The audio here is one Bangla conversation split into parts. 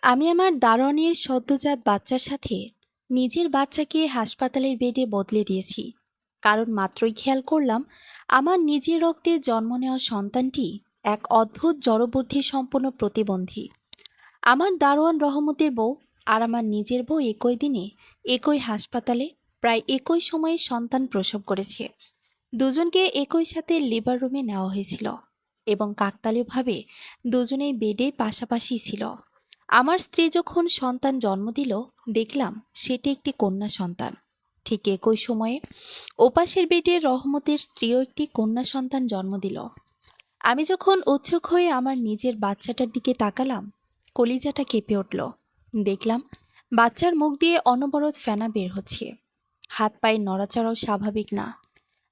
আমি আমার দারোয়ানের সদ্যোজাত বাচ্চার সাথে নিজের বাচ্চাকে হাসপাতালের বেডে বদলে দিয়েছি। কারণ মাত্রই খেয়াল করলাম আমার নিজের রক্তে জন্ম নেওয়া সন্তানটি এক অদ্ভুত জড়বুদ্ধি সম্পন্ন প্রতিবন্ধী। আমার দারোয়ান রহমতের বউ আর আমার নিজের বউ একই দিনে একই হাসপাতালে প্রায় একই সময়ে সন্তান প্রসব করেছে। দুজনকে একই সাথে লিভার রুমে নেওয়া হয়েছিল এবং কাকতালীয়ভাবে দুজনেই বেডে পাশাপাশি ছিল। আমার স্ত্রী যখন সন্তান জন্ম দিল, দেখলাম সেটি একটি কন্যা সন্তান। ঠিক একই সময়ে ওপাশের বেডে রহমতের স্ত্রীও একটি কন্যা সন্তান জন্ম দিল। আমি যখন উৎসুক হয়ে আমার নিজের বাচ্চাটার দিকে তাকালাম, কলিজাটা কেঁপে উঠল। দেখলাম বাচ্চার মুখ দিয়ে অনবরত ফেনা বের হচ্ছে। হাত পায়ের নড়াচড়াও স্বাভাবিক না।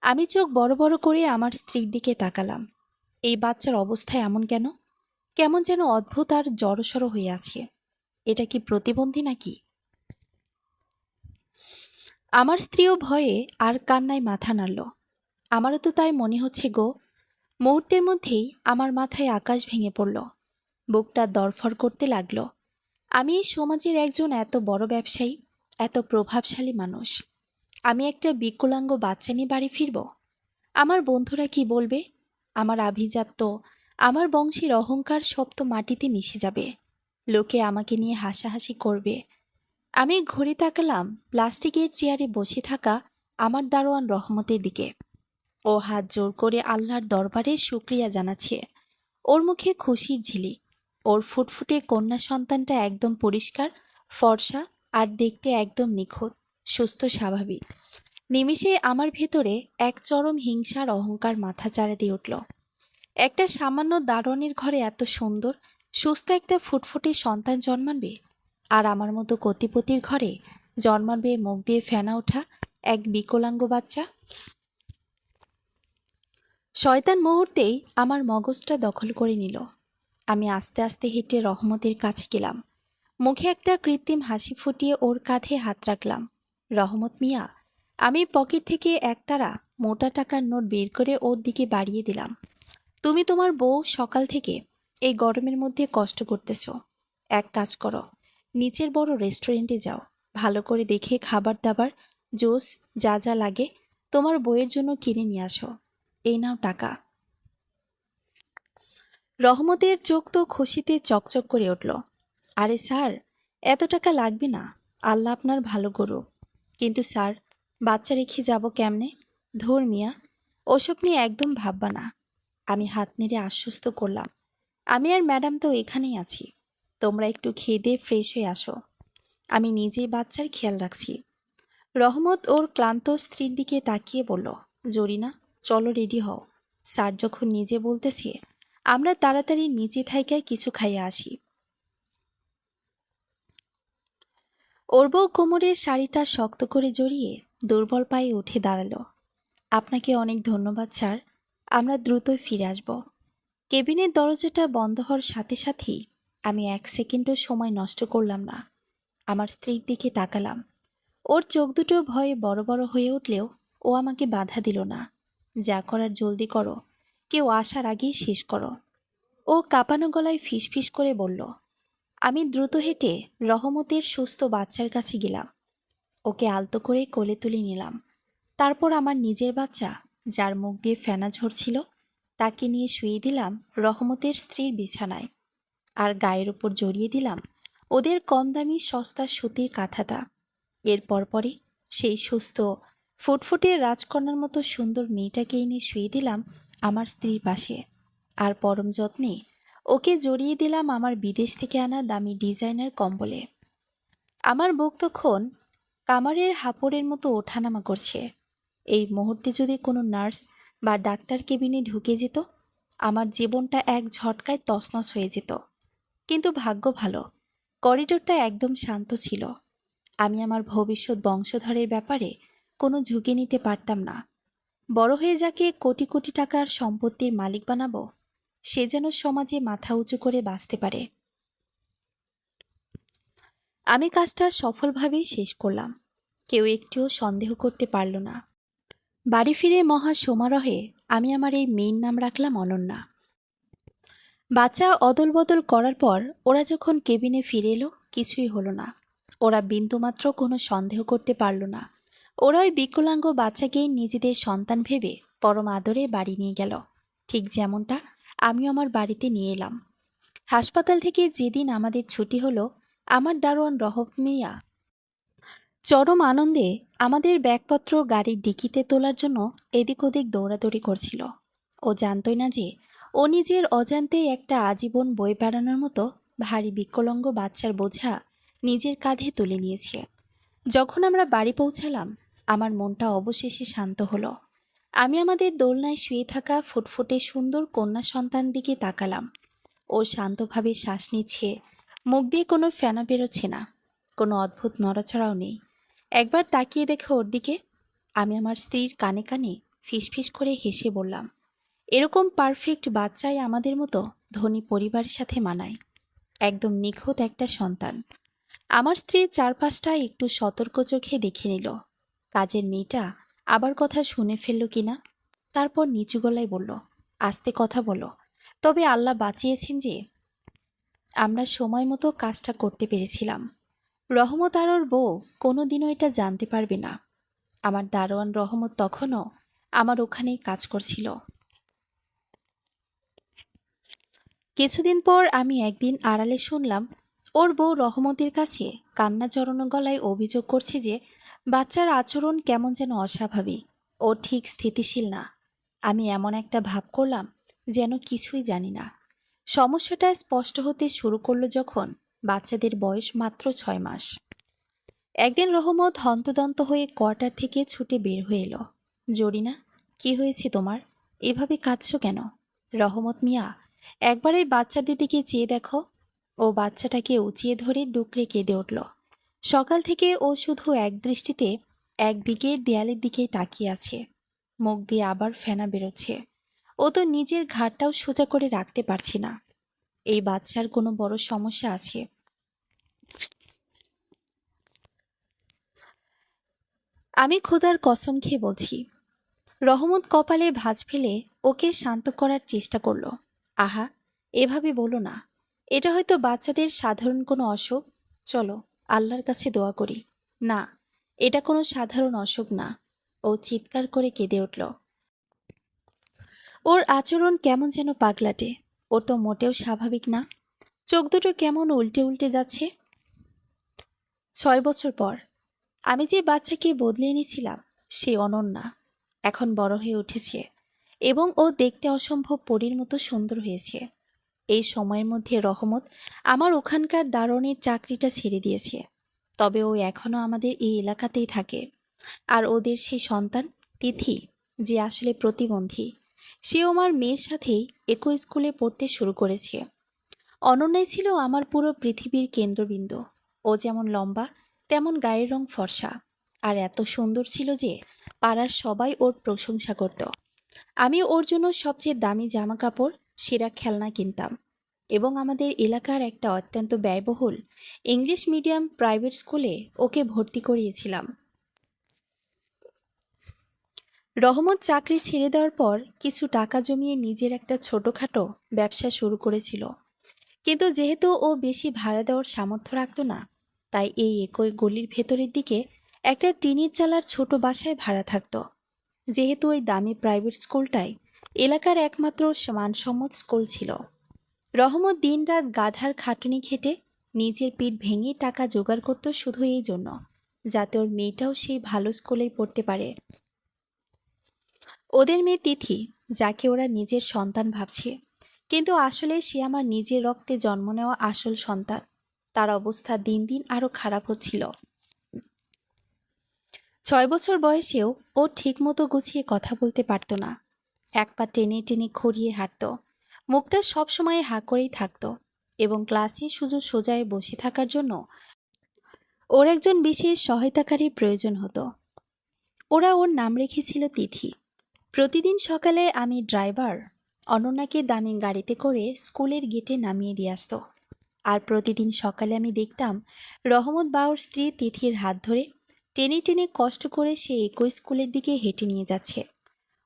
আমি চোখ বড় বড় করে আমার স্ত্রীর দিকে তাকালাম। এই বাচ্চার অবস্থা এমন কেন? কেমন যেন অদ্ভুত আর জড়সড় হয়ে আছে। এটা কি প্রতিবন্ধী নাকি? আমার স্ত্রীও ভয়ে আর কান্নায় মাথা নাড়ল। আমারও তো তাই মনে হচ্ছে গো। মুহূর্তের মধ্যেই আমার মাথায় আকাশ ভেঙে পড়ল। বুকটা দরফর করতে লাগলো। আমি এই সমাজের একজন এত বড় ব্যবসায়ী, এত প্রভাবশালী মানুষ। আমি একটা বিকলাঙ্গ বাচ্চা নিয়ে বাড়ি ফিরব? আমার বন্ধুরা কি বলবে? আমার আভিজাত্য, আমার বংশের অহংকার সব তো মাটিতে মিশে যাবে। লোকে আমাকে নিয়ে হাসাহাসি করবে। আমি ঘুরে তাকালাম প্লাস্টিকের চেয়ারে বসে থাকা আমার দারোয়ান রহমতের দিকে। ও হাত জোর করে আল্লাহর দরবারে শুক্রিয়া জানাচ্ছে। ওর মুখে খুশির ঝিলিক। ওর ফুটফুটে কন্যা সন্তানটা একদম পরিষ্কার, ফর্সা আর দেখতে একদম নিখুঁত, সুস্থ, স্বাভাবিক। নিমিষে আমার ভেতরে এক চরম হিংসার অহংকার মাথাচাড়া দিয়ে উঠল। একটা সামান্য দারোয়ানের ঘরে এত সুন্দর, সুস্থ একটা ফুটফুটে সন্তান জন্মাবে, আর আমার মতো কতিপতির ঘরে জন্মাবে মুখ দিয়ে ফেনা ওঠা এক বিকলাঙ্গ বাচ্চা। শয়তান মুহূর্তেই আমার মগজটা দখল করে নিল। আমি আস্তে আস্তে হেঁটে রহমতের কাছে গেলাম। মুখে একটা কৃত্রিম হাসি ফুটিয়ে ওর কাঁধে হাত রাখলাম। রহমত মিয়া, আমি পকেট থেকে একতারা মোটা টাকার নোট বের করে ওর দিকে বাড়িয়ে দিলাম। তুমি তোমার বউ সকাল থেকে এই গরমের মধ্যে কষ্ট করতেছ। এক কাজ করো, নিচের বড় রেস্টুরেন্টে যাও। ভালো করে দেখে খাবার দাবার, জুস, যা যা লাগে তোমার বউয়ের জন্য কিনে নিয়ে আসো। এই নাও টাকা। রহমতের চোখ তো খুশিতে চকচক করে উঠল। আরে স্যার, এত টাকা লাগবে না। আল্লাহ আপনার ভালো করুক। কিন্তু স্যার, বাচ্চা রেখে যাব কেমনে? ধুর মিয়া, ওসব নিয়ে একদম ভাববা না। আমি হাত নেড়ে আশ্বস্ত করলাম। আমি আর ম্যাডাম তো এখানেই আছি। তোমরা একটু খেয়ে দিয়ে ফ্রেশ হয়ে আসো। আমি নিজেই বাচ্চার খেয়াল রাখছি। রহমত ওর ক্লান্ত স্ত্রীর দিকে তাকিয়ে বলল, জরিনা, চলো রেডি হও। স্যার যখন নিজে বলতেছে, আমরা তাড়াতাড়ি নিচে থাইকায় কিছু খাইয়া আসি। ওর বউ কোমরের শাড়িটা শক্ত করে জড়িয়ে দুর্বল পায়ে উঠে দাঁড়ালো। আপনাকে অনেক ধন্যবাদ স্যার, আমরা দ্রুতই ফিরে আসব। কেবিনের দরজাটা বন্ধ হওয়ার সাথে সাথেই আমি এক সেকেন্ডও সময় নষ্ট করলাম না। আমার স্ত্রীর দিকে তাকালাম। ওর চোখ দুটো ভয়ে বড় বড় হয়ে উঠলেও ও আমাকে বাধা দিল না। যা করার জলদি করো, কেউ আসার আগেই শেষ করো। ও কাঁপানো গলায় ফিসফিস করে বলল। আমি দ্রুত হেঁটে রহমতের সুস্থ বাচ্চার কাছে গেলাম। ওকে আলতো করে কোলে তুলে নিলাম। তারপর আমার নিজের বাচ্চা, যার মুখ দিয়ে ফেনা ঝরছিল, তাকে নিয়ে শুয়ে দিলাম রহমতের স্ত্রীর বিছানায়। আর গায়ের উপর জড়িয়ে দিলাম ওদের কম দামি সস্তা সুতির কাঁথাটা। এর পরপরই সেই সুস্থ ফুটফুটে রাজকন্যার মতো সুন্দর মেয়েটাকে এনে শুয়ে দিলাম আমার স্ত্রীর পাশে। আর পরম যত্নে ওকে জড়িয়ে দিলাম আমার বিদেশ থেকে আনা দামি ডিজাইনার কম্বলে। আমার বুক তখন কামারের হাঁপড়ের মতো ওঠানামা করছে। এই মুহূর্তে যদি কোনো নার্স বা ডাক্তার কেবিনে ঢুকে যেত, আমার জীবনটা এক ঝটকায় তছনছ হয়ে যেত। কিন্তু ভাগ্য ভালো, করিডোরটা একদম শান্ত ছিল। আমি আমার ভবিষ্যৎ বংশধরের ব্যাপারে কোনো ঝুঁকি নিতে পারতাম না। বড় হয়ে যাকে কোটি কোটি টাকার সম্পত্তির মালিক বানাবো, সে যেন সমাজে মাথা উঁচু করে বাঁচতে পারে। আমি কাজটা সফলভাবেই শেষ করলাম। কেউ একটুও সন্দেহ করতে পারল না। বাড়ি ফিরে মহা সমারোহে আমি আমার এই মেয়ের নাম রাখলাম অনন্যা। বাচ্চা অদল বদল করার পর ওরা যখন কেবিনে ফিরে এলো, কিছুই হলো না। ওরা বিন্দুমাত্র কোনো সন্দেহ করতে পারল না। ওরা ওই বিকলাঙ্গ বাচ্চাকেই নিজেদের সন্তান ভেবে পরম আদরে বাড়ি নিয়ে গেল, ঠিক যেমনটা আমিও আমার বাড়িতে নিয়ে এলাম। হাসপাতাল থেকে যেদিন আমাদের ছুটি হলো, আমার দারোয়ান রহব মিয়া চরম আনন্দে আমাদের ব্যাগপত্র গাড়ির ডিকিতে তোলার জন্য এদিক ওদিক দৌড়াদৌড়ি করছিল। ও জানতই না যে ও নিজের অজান্তে একটা আজীবন বয়ে বেড়ানোর মতো ভারী বিকলাঙ্গ বাচ্চার বোঝা নিজের কাঁধে তুলে নিয়েছে। যখন আমরা বাড়ি পৌঁছালাম, আমার মনটা অবশেষে শান্ত হলো। আমি আমাদের দোলনায় শুয়ে থাকা ফুটফুটে সুন্দর কন্যা সন্তান দিকে তাকালাম। ও শান্তভাবে শ্বাস নিচ্ছে, মুখ দিয়ে কোনো ফেনা বেরোচ্ছে না, কোনো অদ্ভুত নড়াচড়াও নেই। একবার তাকিয়ে দেখে ওর দিকে আমি আমার স্ত্রীর কানে কানে ফিসফিস করে হেসে বললাম, এরকম পারফেক্ট বাচ্চাই আমাদের মতো ধনী পরিবারের সাথে মানায়। একদম নিখুঁত একটা সন্তান। আমার স্ত্রী চারপাশটা একটু সতর্ক চোখে দেখে নিল, কাজের মেয়েটা আবার কথা শুনে ফেলল কিনা। তারপর নিচু গলায় বলল, আস্তে কথা বলো, তবে আল্লাহ বাঁচিয়েছেন যে আমরা সময় মতো কাজটা করতে পেরেছিলাম। রহমত আর ওর বউ কোনোদিনও এটা জানতে পারবে না। আমার দারোয়ান রহমত তখনও আমার ওখানেই কাজ করছিল। কিছুদিন পর আমি একদিন আড়ালে শুনলাম ওর বউ রহমতের কাছে কান্না জড়ানো গলায় অভিযোগ করছে যে বাচ্চার আচরণ কেমন যেন অস্বাভাবিক, ও ঠিক স্থিতিশীল না। আমি এমন একটা ভাব করলাম যেন কিছুই জানি না। সমস্যাটা স্পষ্ট হতে শুরু করলো যখন বাচ্চাদের বয়স মাত্র 6 মাস। একদিন রহমত হন্তদন্ত হয়ে কোয়ার্টার থেকে ছুটে বের হয়ে এলো। জরিনা, কি হয়েছে তোমার? এভাবে কাঁদছো কেন? রহমত মিয়া, একবার এই বাচ্চাদের দিকে চেয়ে দেখো। ও বাচ্চাটাকে উঁচিয়ে ধরে ডুকরে কেঁদে উঠল। সকাল থেকে ও শুধু এক দৃষ্টিতে একদিকে দেয়ালের দিকেই তাকিয়ে আছে। মুখ দিয়ে আবার ফেনা বেরোচ্ছে। ও তো নিজের ঘাড়টাও সোজা করে রাখতে পারছে না। এই বাচ্চার কোনো বড় সমস্যা আছে। আমি খোদার কসম খেয়ে বলছি। রহমত কপালে ভাঁজ ফেলে ওকে শান্ত করার চেষ্টা করলো। আহা, এভাবে বলো না। এটা হয়তো বাচ্চাদের সাধারণ কোনো অসুখ। চলো আল্লাহর কাছে দোয়া করি। না, এটা কোনো সাধারণ অসুখ না। ও চিৎকার করে কেঁদে উঠল। ওর আচরণ কেমন যেন পাগলাটে। ও তো মোটেও স্বাভাবিক না। চোখ দুটো কেমন উল্টে উল্টে যাচ্ছে। 6 বছর পর আমি যে বাচ্চাকে বদলে এনেছিলাম সে অনন্যা এখন বড় হয়ে উঠেছে এবং ও দেখতে অসম্ভব পরীর মতো সুন্দর হয়েছে। এই সময়ের মধ্যে রহমত আমার ওখানকার দারোয়ানের চাকরিটা ছেড়ে দিয়েছে। তবে ও এখনও আমাদের এই এলাকাতেই থাকে। আর ওদের সেই সন্তান তিথি, যে আসলে প্রতিবন্ধী, সেও আমার মেয়ের সাথেই একই স্কুলে পড়তে শুরু করেছে। অনন্যাই ছিল আমার পুরো পৃথিবীর কেন্দ্রবিন্দু। ও যেমন লম্বা তেমন গায়ের রং ফর্সা, আর এত সুন্দর ছিল যে পাড়ার সবাই ওর প্রশংসা করত। আমি ওর জন্য সবচেয়ে দামি জামা কাপড়, সেরা খেলনা কিনতাম এবং আমাদের এলাকার একটা অত্যন্ত ব্যয়বহুল ইংলিশ মিডিয়াম প্রাইভেট স্কুলে ওকে ভর্তি করিয়েছিলাম। রহমত চাকরি ছেড়ে দেওয়ার পর কিছু টাকা জমিয়ে নিজের একটা ছোটখাটো ব্যবসা শুরু করেছিল। কিন্তু যেহেতু ও বেশি ভাড়া দেওয়ার সামর্থ্য রাখত না, তাই এই একই গলির ভেতরের দিকে একটা টিনের চালার ছোট বাসায় ভাড়া থাকতো। যেহেতু ওই দামি প্রাইভেট স্কুলটাই এলাকার একমাত্র মানসম্মত স্কুল ছিল, রহমত দিনরাত গাধার খাটুনি খেটে নিজের পিঠ ভেঙে টাকা জোগাড় করত শুধু এই জন্য যাতে ওর মেয়েটাও সেই ভালো স্কুলেই পড়তে পারে। ওদের মেয়ে তিথি, যাকে ওরা নিজের সন্তান ভাবছে, কিন্তু আসলে সে আমার নিজের রক্তে জন্ম নেওয়া আসল সন্তান। তার অবস্থা দিন দিন আরো খারাপ হচ্ছিল। 6 বছর বয়সেও ও ঠিকমতো গুছিয়ে কথা বলতে পারত না। এক পা টেনে টেনে খড়িয়ে হাঁটত, মুখটা সবসময় হাঁ করেই থাকত এবং ক্লাসে শুধু সোজায় বসে থাকার জন্য ওর একজন বিশেষ সহায়তাকারীর প্রয়োজন হতো। ওরা ওর নাম রেখেছিল তিথি। প্রতিদিন সকালে আমি ড্রাইভার অনন্যাকে দামি গাড়িতে করে স্কুলের গেটে নামিয়ে দিয়ে আসতো। আর প্রতিদিন সকালে আমি দেখতাম রহমত বাউর স্ত্রী তিথির হাত ধরে টেনে টেনে কষ্ট করে সে একই স্কুলের দিকে হেঁটে নিয়ে যাচ্ছে।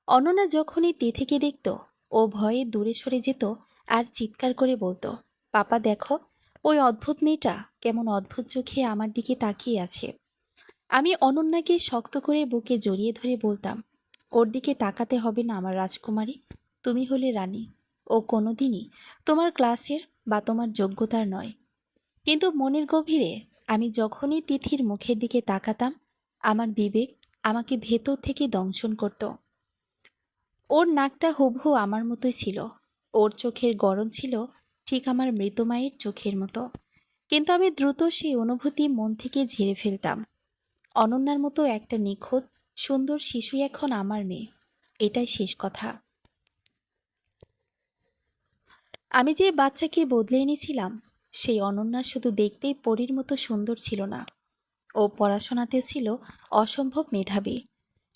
অনন্যা যখনই তিথিকে দেখত ও ভয়ে দূরে সরে যেত আর চিৎকার করে বলতো, পাপা দেখো, ওই অদ্ভুত মেয়েটা কেমন অদ্ভুত চোখে আমার দিকে তাকিয়ে আছে। আমি অনন্যাকে শক্ত করে বুকে জড়িয়ে ধরে বলতাম, ওর দিকে তাকাতে হবে না আমার রাজকুমারী, তুমি হলে রানী। ও কোনোদিনই তোমার ক্লাসের বা তোমার যোগ্যতার নয়। কিন্তু মনের গভীরে আমি যখনই তিথির মুখের দিকে তাকাতাম, আমার বিবেক আমাকে ভেতর থেকে দংশন করত। ওর নাকটা হুবহু আমার মতোই ছিল, ওর চোখের গড়ন ছিল ঠিক আমার মৃত মায়ের চোখের মতো। কিন্তু আমি দ্রুত সেই অনুভূতি মন থেকে ঝেড়ে ফেলতাম। অনন্যার মতো একটা নিখুঁত সুন্দর শিশুই এখন আমার মেয়ে, এটাই শেষ কথা। আমি যে বাচ্চাকে বদলে এনেছিলাম, সেই অনন্যা শুধু দেখতেই পরীর মতো সুন্দর ছিল না, ও পড়াশোনাতেও ছিল অসম্ভব মেধাবী।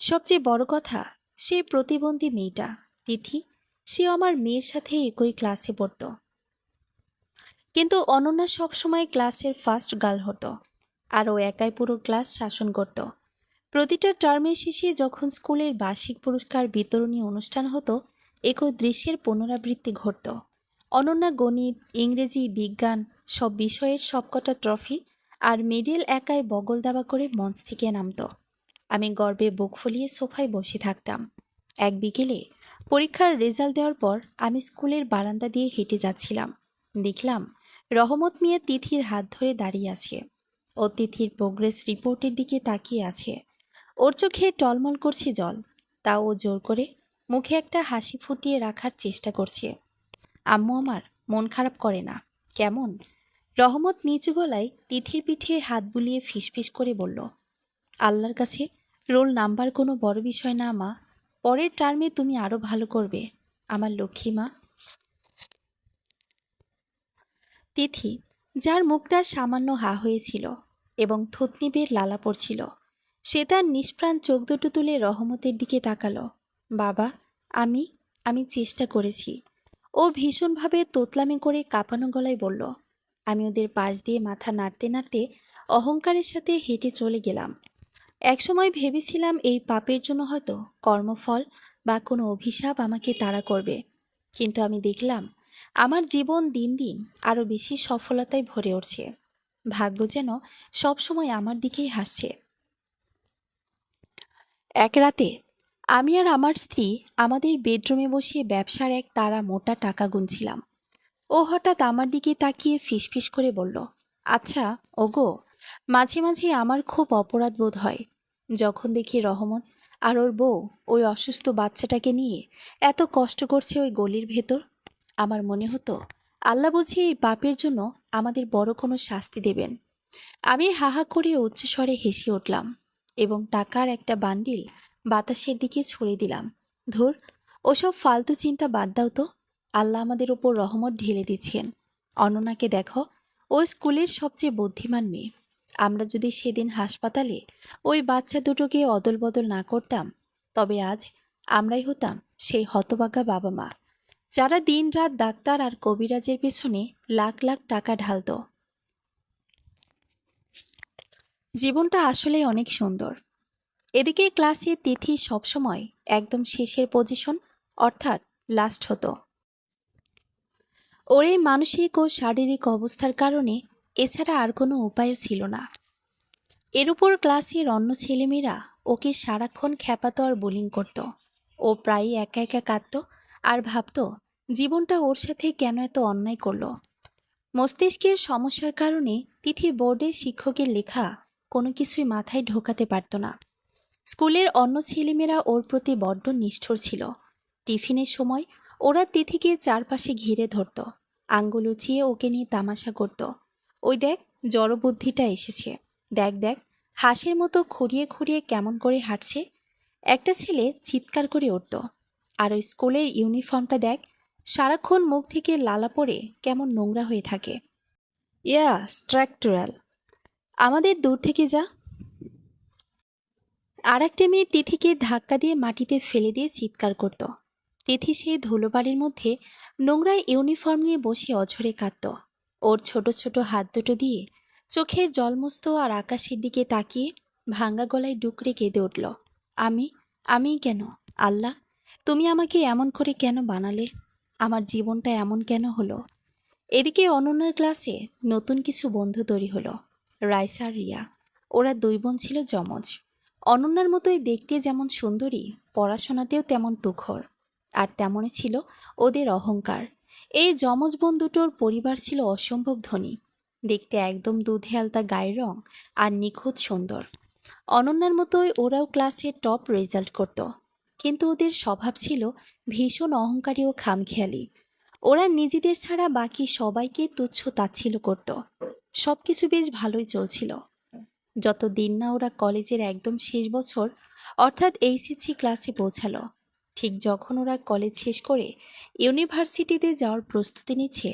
সবচেয়ে বড় কথা, সে প্রতিবন্ধী মেয়েটা তিথি, সেও আমার মেয়ের সাথে একই ক্লাসে পড়ত। কিন্তু অনন্যা সবসময় ক্লাসের ফার্স্ট গার্ল হতো, আর ও একাই পুরো ক্লাস শাসন করত। প্রতিটা টার্মের শেষে যখন স্কুলের বার্ষিক পুরস্কার বিতরণী অনুষ্ঠান হতো, একই দৃশ্যের পুনরাবৃত্তি ঘটত। অনন্যা গণিত, ইংরেজি, বিজ্ঞান সব বিষয়ের সবকটা ট্রফি আর মেডেল একাই বগল দাবা করে মঞ্চ থেকে নামত। আমি গর্বে বুক ফুলিয়ে সোফায় বসে থাকতাম। এক বিকেলে পরীক্ষার রেজাল্ট দেওয়ার পর আমি স্কুলের বারান্দা দিয়ে হেঁটে যাচ্ছিলাম। দেখলাম রহমত মিয়া তিথির হাত ধরে দাঁড়িয়ে আছে। ও তিথির প্রোগ্রেস রিপোর্টের দিকে তাকিয়ে আছে। ওর চোখে টলমল করছে জল, তাও ও জোর করে মুখে একটা হাসি ফুটিয়ে রাখার চেষ্টা করছে। আম্মু আমার মন খারাপ করে না, কেমন? রহমত নিচু গলায় তিথির পিঠে হাত বুলিয়ে ফিসফিস করে বলল, আল্লাহর কাছে রোল নাম্বার কোনো বড় বিষয় না মা, পরের টার্মে তুমি আরো ভালো করবে আমার লক্ষ্মী মা। তিথি, যার মুখটা সামান্য হা হয়েছিল এবং থুতনি বের লালা পড়ছিল, সে তার নিষ্প্রাণ চোখ দুটো তুলে রহমতের দিকে তাকালো। বাবা, আমি আমি চেষ্টা করেছি। ও ভীষণভাবে তোতলামি করে কাঁপানো গলায় বলল। আমি ওদের পাশ দিয়ে মাথা নাড়তে নাড়তে অহংকারের সাথে হেঁটে চলে গেলাম। একসময় ভেবেছিলাম এই পাপের জন্য হয়তো কর্মফল বা কোনো অভিশাপ আমাকে তাড়া করবে, কিন্তু আমি দেখলাম আমার জীবন দিন দিন আরও বেশি সফলতায় ভরে উঠছে। ভাগ্য যেন সবসময় আমার দিকেই হাসছে। এক রাতে আমি আর আমার স্ত্রী আমাদের বেডরুমে বসে ব্যবসার এক তাড়া মোটা টাকা গুনছিলাম। ও হঠাৎ আমার দিকে তাকিয়ে ফিসফিস করে বলল, আচ্ছা ওগো, মাঝে মাঝে আমার খুব অপরাধ বোধ হয় যখন দেখি রহমত আর ওর বউ ওই অসুস্থ বাচ্চাটাকে নিয়ে এত কষ্ট করছে ওই গলির ভেতর। আমার মনে হতো আল্লাহ বুঝি এই পাপের জন্য আমাদের বড় কোনো শাস্তি দেবেন। আমি হাহা করে উচ্চস্বরে হেসে উঠলাম এবং টাকার একটা বান্ডিল বাতাসের দিকে ছুড়ে দিলাম। ধুর, ওসব ফালতু চিন্তা বাদ দাও তো, আল্লাহ আমাদের ওপর রহমত ঢেলে দিচ্ছেন। অনন্যাকে দেখো, ও স্কুলের সবচেয়ে বুদ্ধিমান মেয়ে। আমরা যদি সেদিন হাসপাতালে ওই বাচ্চা দুটোকে অদল বদল না করতাম, তবে আজ আমরাই হতাম সেই হতভাগা বাবা মা, যারা দিন রাত ডাক্তার আর কবিরাজের পেছনে লাখ লাখ টাকা ঢালত। জীবনটা আসলে অনেক সুন্দর। এদিকে ক্লাসে তিথি সবসময় একদম শেষের পজিশন, অর্থাৎ লাস্ট হতো। ওর এই মানসিক ও শারীরিক অবস্থার কারণে এছাড়া আর কোনো উপায়ও ছিল না। এর উপর ক্লাসের অন্য ছেলেমেয়েরা ওকে সারাক্ষণ খ্যাপাতো আর বোলিং করত। ও প্রায়ই একা একা কাঁদত আর ভাবত জীবনটা ওর সাথে কেন এত অন্যায় করলো। মস্তিষ্কের সমস্যার কারণে তিথি বোর্ডের শিক্ষকের লেখা কোনো কিছুই মাথায় ঢোকাতে পারত না। স্কুলের অন্য ছেলেমেয়েরা ওর প্রতি বড্ড নিষ্ঠুর ছিল। টিফিনের সময় ওরা তিথিকে চারপাশে ঘিরে ধরত, আঙ্গুল উঁচিয়ে ওকে নিয়ে তামাশা করত। ওই দেখ, জড়বুদ্ধিটা এসেছে, দেখ দেখ হাঁসের মতো খুঁড়িয়ে খুঁড়িয়ে কেমন করে হাঁটছে। একটা ছেলে চিৎকার করে উঠত, আর ওই স্কুলের ইউনিফর্মটা দেখ, সারাক্ষণ মুখ থেকে লালা পড়ে কেমন নোংরা হয়ে থাকে। ইয়া স্ট্রাকচুরাল, আমাদের দূর থেকে যা। আর একটা মেয়ে তিথিকে ধাক্কা দিয়ে মাটিতে ফেলে দিয়ে চিৎকার করত। তিথি সেই ধুলোবাড়ির মধ্যে নোংরা ইউনিফর্ম নিয়ে বসে অঝরে কাঁদত। ওর ছোট ছোট হাত দুটো দিয়ে চোখের জলমস্ত আর আকাশের দিকে তাকিয়ে ভাঙ্গা গলায় ডুকরে কেঁদে উঠল। আমি আমি কেন? আল্লাহ, তুমি আমাকে এমন করে কেন বানালে? আমার জীবনটা এমন কেন হলো? এদিকে অনন্যার ক্লাসে নতুন কিছু বন্ধু তৈরি হলো। রাইসা আর রিয়া। ওরা দুই বোন ছিল যমজ। অনন্যার মতোই দেখতে যেমন সুন্দরী, পড়াশোনাতেও তেমন তুখর। আর তেমনই ছিল ওদের অহংকার। এই যমজ বোন দুটোর পরিবার ছিল অসম্ভব ধনী। দেখতে একদম দুধে আলতা গায়ের রং আর নিখুঁত সুন্দর। অনন্যার মতোই ওরাও ক্লাসে টপ রেজাল্ট করত। কিন্তু ওদের স্বভাব ছিল ভীষণ অহংকারী ও খামখেয়ালি। ওরা নিজেদের ছাড়া বাকি সবাইকে তুচ্ছ তাচ্ছিল্য করত। সবকিছু বেশ ভালোই চলছিল, যত দিন না ওরা কলেজের একদম শেষ বছর অর্থাৎ এইচএসসি ক্লাসে পৌঁছালো। ঠিক যখন ওরা কলেজ শেষ করে ইউনিভার্সিটিতে যাওয়ার প্রস্তুতি নিচ্ছে,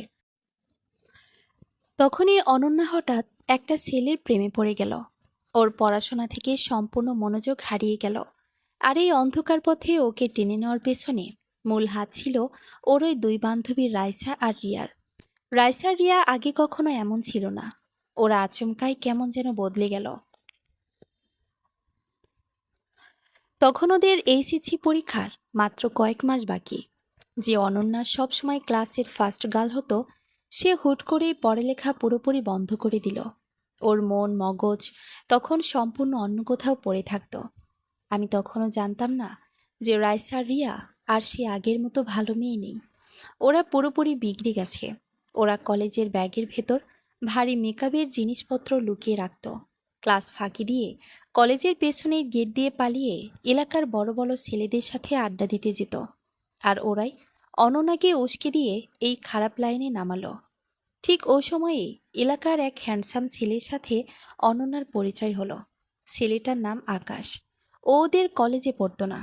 তখনই অনন্যা হঠাৎ একটা ছেলের প্রেমে পড়ে গেল। ওর পড়াশোনা থেকে সম্পূর্ণ মনোযোগ হারিয়ে গেল। আর এই অন্ধকার পথে ওকে টেনে নেওয়ার পেছনে মূল হাত ছিল ওর ওই দুই বান্ধবী রাইসা আর রিয়ার। রাইসা আর রিয়া আগে কখনো এমন ছিল না। ওরা আচমকাই কেমন যেন বদলে গেল। তখন ওদের এইচএসসি পরীক্ষার মাত্র কয়েক মাস বাকি। যে অনন্যা সবসময় ক্লাসের ফার্স্ট গার্ল হতো, সে হুট করেই পড়ালেখা পুরোপুরি বন্ধ করে দিল। ওর মন মগজ তখন সম্পূর্ণ অন্য কোথাও পড়ে থাকতো। আমি তখনও জানতাম না যে রাইসা আর রিয়া আর সে আগের মতো ভালো মেয়ে নেই। ওরা পুরোপুরি বিগড়ে গেছে। ওরা কলেজের ব্যাগের ভেতর ভারী মেকআপের জিনিসপত্র লুকিয়ে রাখত। ক্লাস ফাঁকি দিয়ে কলেজের পেছনের গেট দিয়ে পালিয়ে এলাকার বড় বড় ছেলেদের সাথে আড্ডা দিতে যেত। আর ওরাই অনন্যাকে উস্কে দিয়ে এই খারাপ লাইনে নামালো। ঠিক ওই সময়ে এলাকার এক হ্যান্ডসাম ছেলের সাথে অনন্যার পরিচয় হলো। ছেলেটার নাম আকাশ। ও ওদের কলেজে পড়তো না।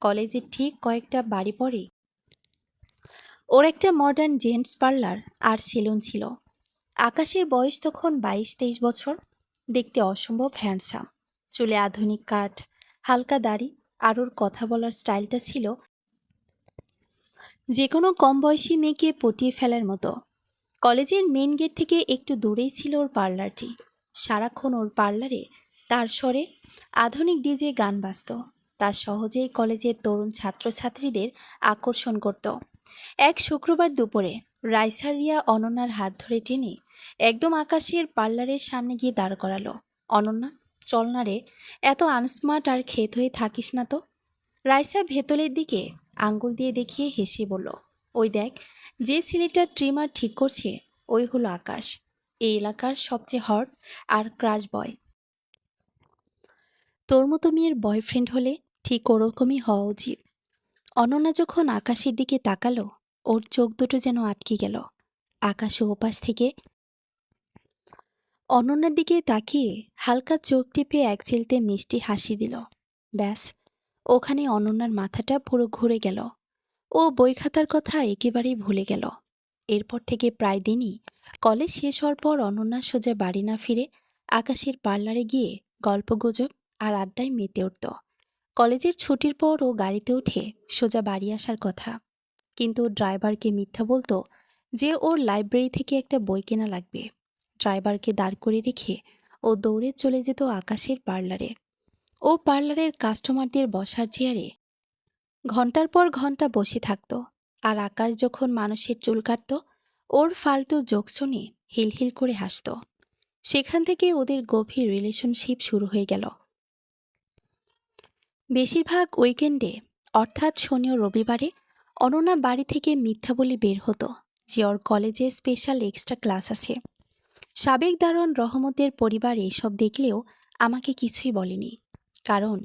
কলেজের ঠিক কয়েকটা বাড়ি পরে ওর একটা মডার্ন জেন্টস পার্লার আর সেলুন ছিল। আকাশের বয়স তখন 22-23 বছর। দেখতে অসম্ভব হ্যান্ডসাম। চুলে আধুনিক কাট, হালকা দাড়ি, আর ওর কথা বলার স্টাইলটা ছিল যে কোনো কম বয়সী মেয়েকে পটিয়ে ফেলার মতো। কলেজের মেন গেট থেকে একটু দূরেই ছিল ওর পার্লারটি। সারাক্ষণ ওর পার্লারে তার স্বরে আধুনিক ডিজে গান বাজত। তা সহজেই কলেজের তরুণ ছাত্রছাত্রীদের আকর্ষণ করত। এক শুক্রবার দুপুরে রাইসা রিয়া অনন্যার হাত ধরে টেনে একদম আকাশের পার্লারের সামনে গিয়ে দাঁড় করালো। অনন্যা, চল না রে, এত আনস্মার্ট আর ক্ষেত হয়ে থাকিস না তো। রাইসা ভেতরের দিকে আঙ্গুল দিয়ে দেখিয়ে হেসে বলল, ওই দেখ, যে ছেলেটা ট্রিমার ঠিক করছে ওই হলো আকাশ। এই এলাকার সবচেয়ে হট আর ক্রাশ বয়। তোর মতো মেয়ের বয়ফ্রেন্ড হলে ঠিক ওরকমই হওয়া উচিত। অনন্যা যখন আকাশের দিকে তাকালো, ওর চোখ দুটো যেন আটকে গেল। আকাশ ওপাশ থেকে অনন্যার দিকে তাকিয়ে হালকা চোখ টিপে এক চিলতে মিষ্টি হাসি দিল। ব্যাস, ওখানে অনন্যার মাথাটা পুরো ঘুরে গেল। ও বই খাতার কথা একেবারেই ভুলে গেল। এরপর থেকে প্রায় দিনই কলেজ শেষ হওয়ার পর অনন্যা সোজা বাড়ি না ফিরে আকাশের পার্লারে গিয়ে গল্পগুজব আর আড্ডায় মেতে উঠত। কলেজের ছুটির পর ও গাড়িতে উঠে সোজা বাড়ি আসার কথা, কিন্তু ড্রাইভারকে মিথ্যা বলতো যে ওর লাইব্রেরি থেকে একটা বই কেনা লাগবে। ড্রাইভারকে দাঁড় করে রেখে ও দৌড়ে চলে যেত আকাশের পার্লারে। ও পার্লারের কাস্টমারদের বসার চেয়ারে ঘন্টার পর ঘন্টা বসে থাকত। আর আকাশ যখন মানুষের চুল কাটত, ওর ফালতু জোক শুনে হিল হিল করে হাসত। সেখান থেকে ওদের গভীর রিলেশনশিপ শুরু হয়ে গেল। বেশিরভাগ উইকেন্ডে অর্থাৎ শনি ও রবিবারে অনন্যা বাড়ি থেকে মিথ্যা বলে বের হতো যে ওর কলেজে স্পেশাল এক্সট্রা ক্লাস আছে। সাবেক দারোয়ান রহমতের পরিবার এইসব দেখলেও আমাকে কিছুই বলেনি, কারণ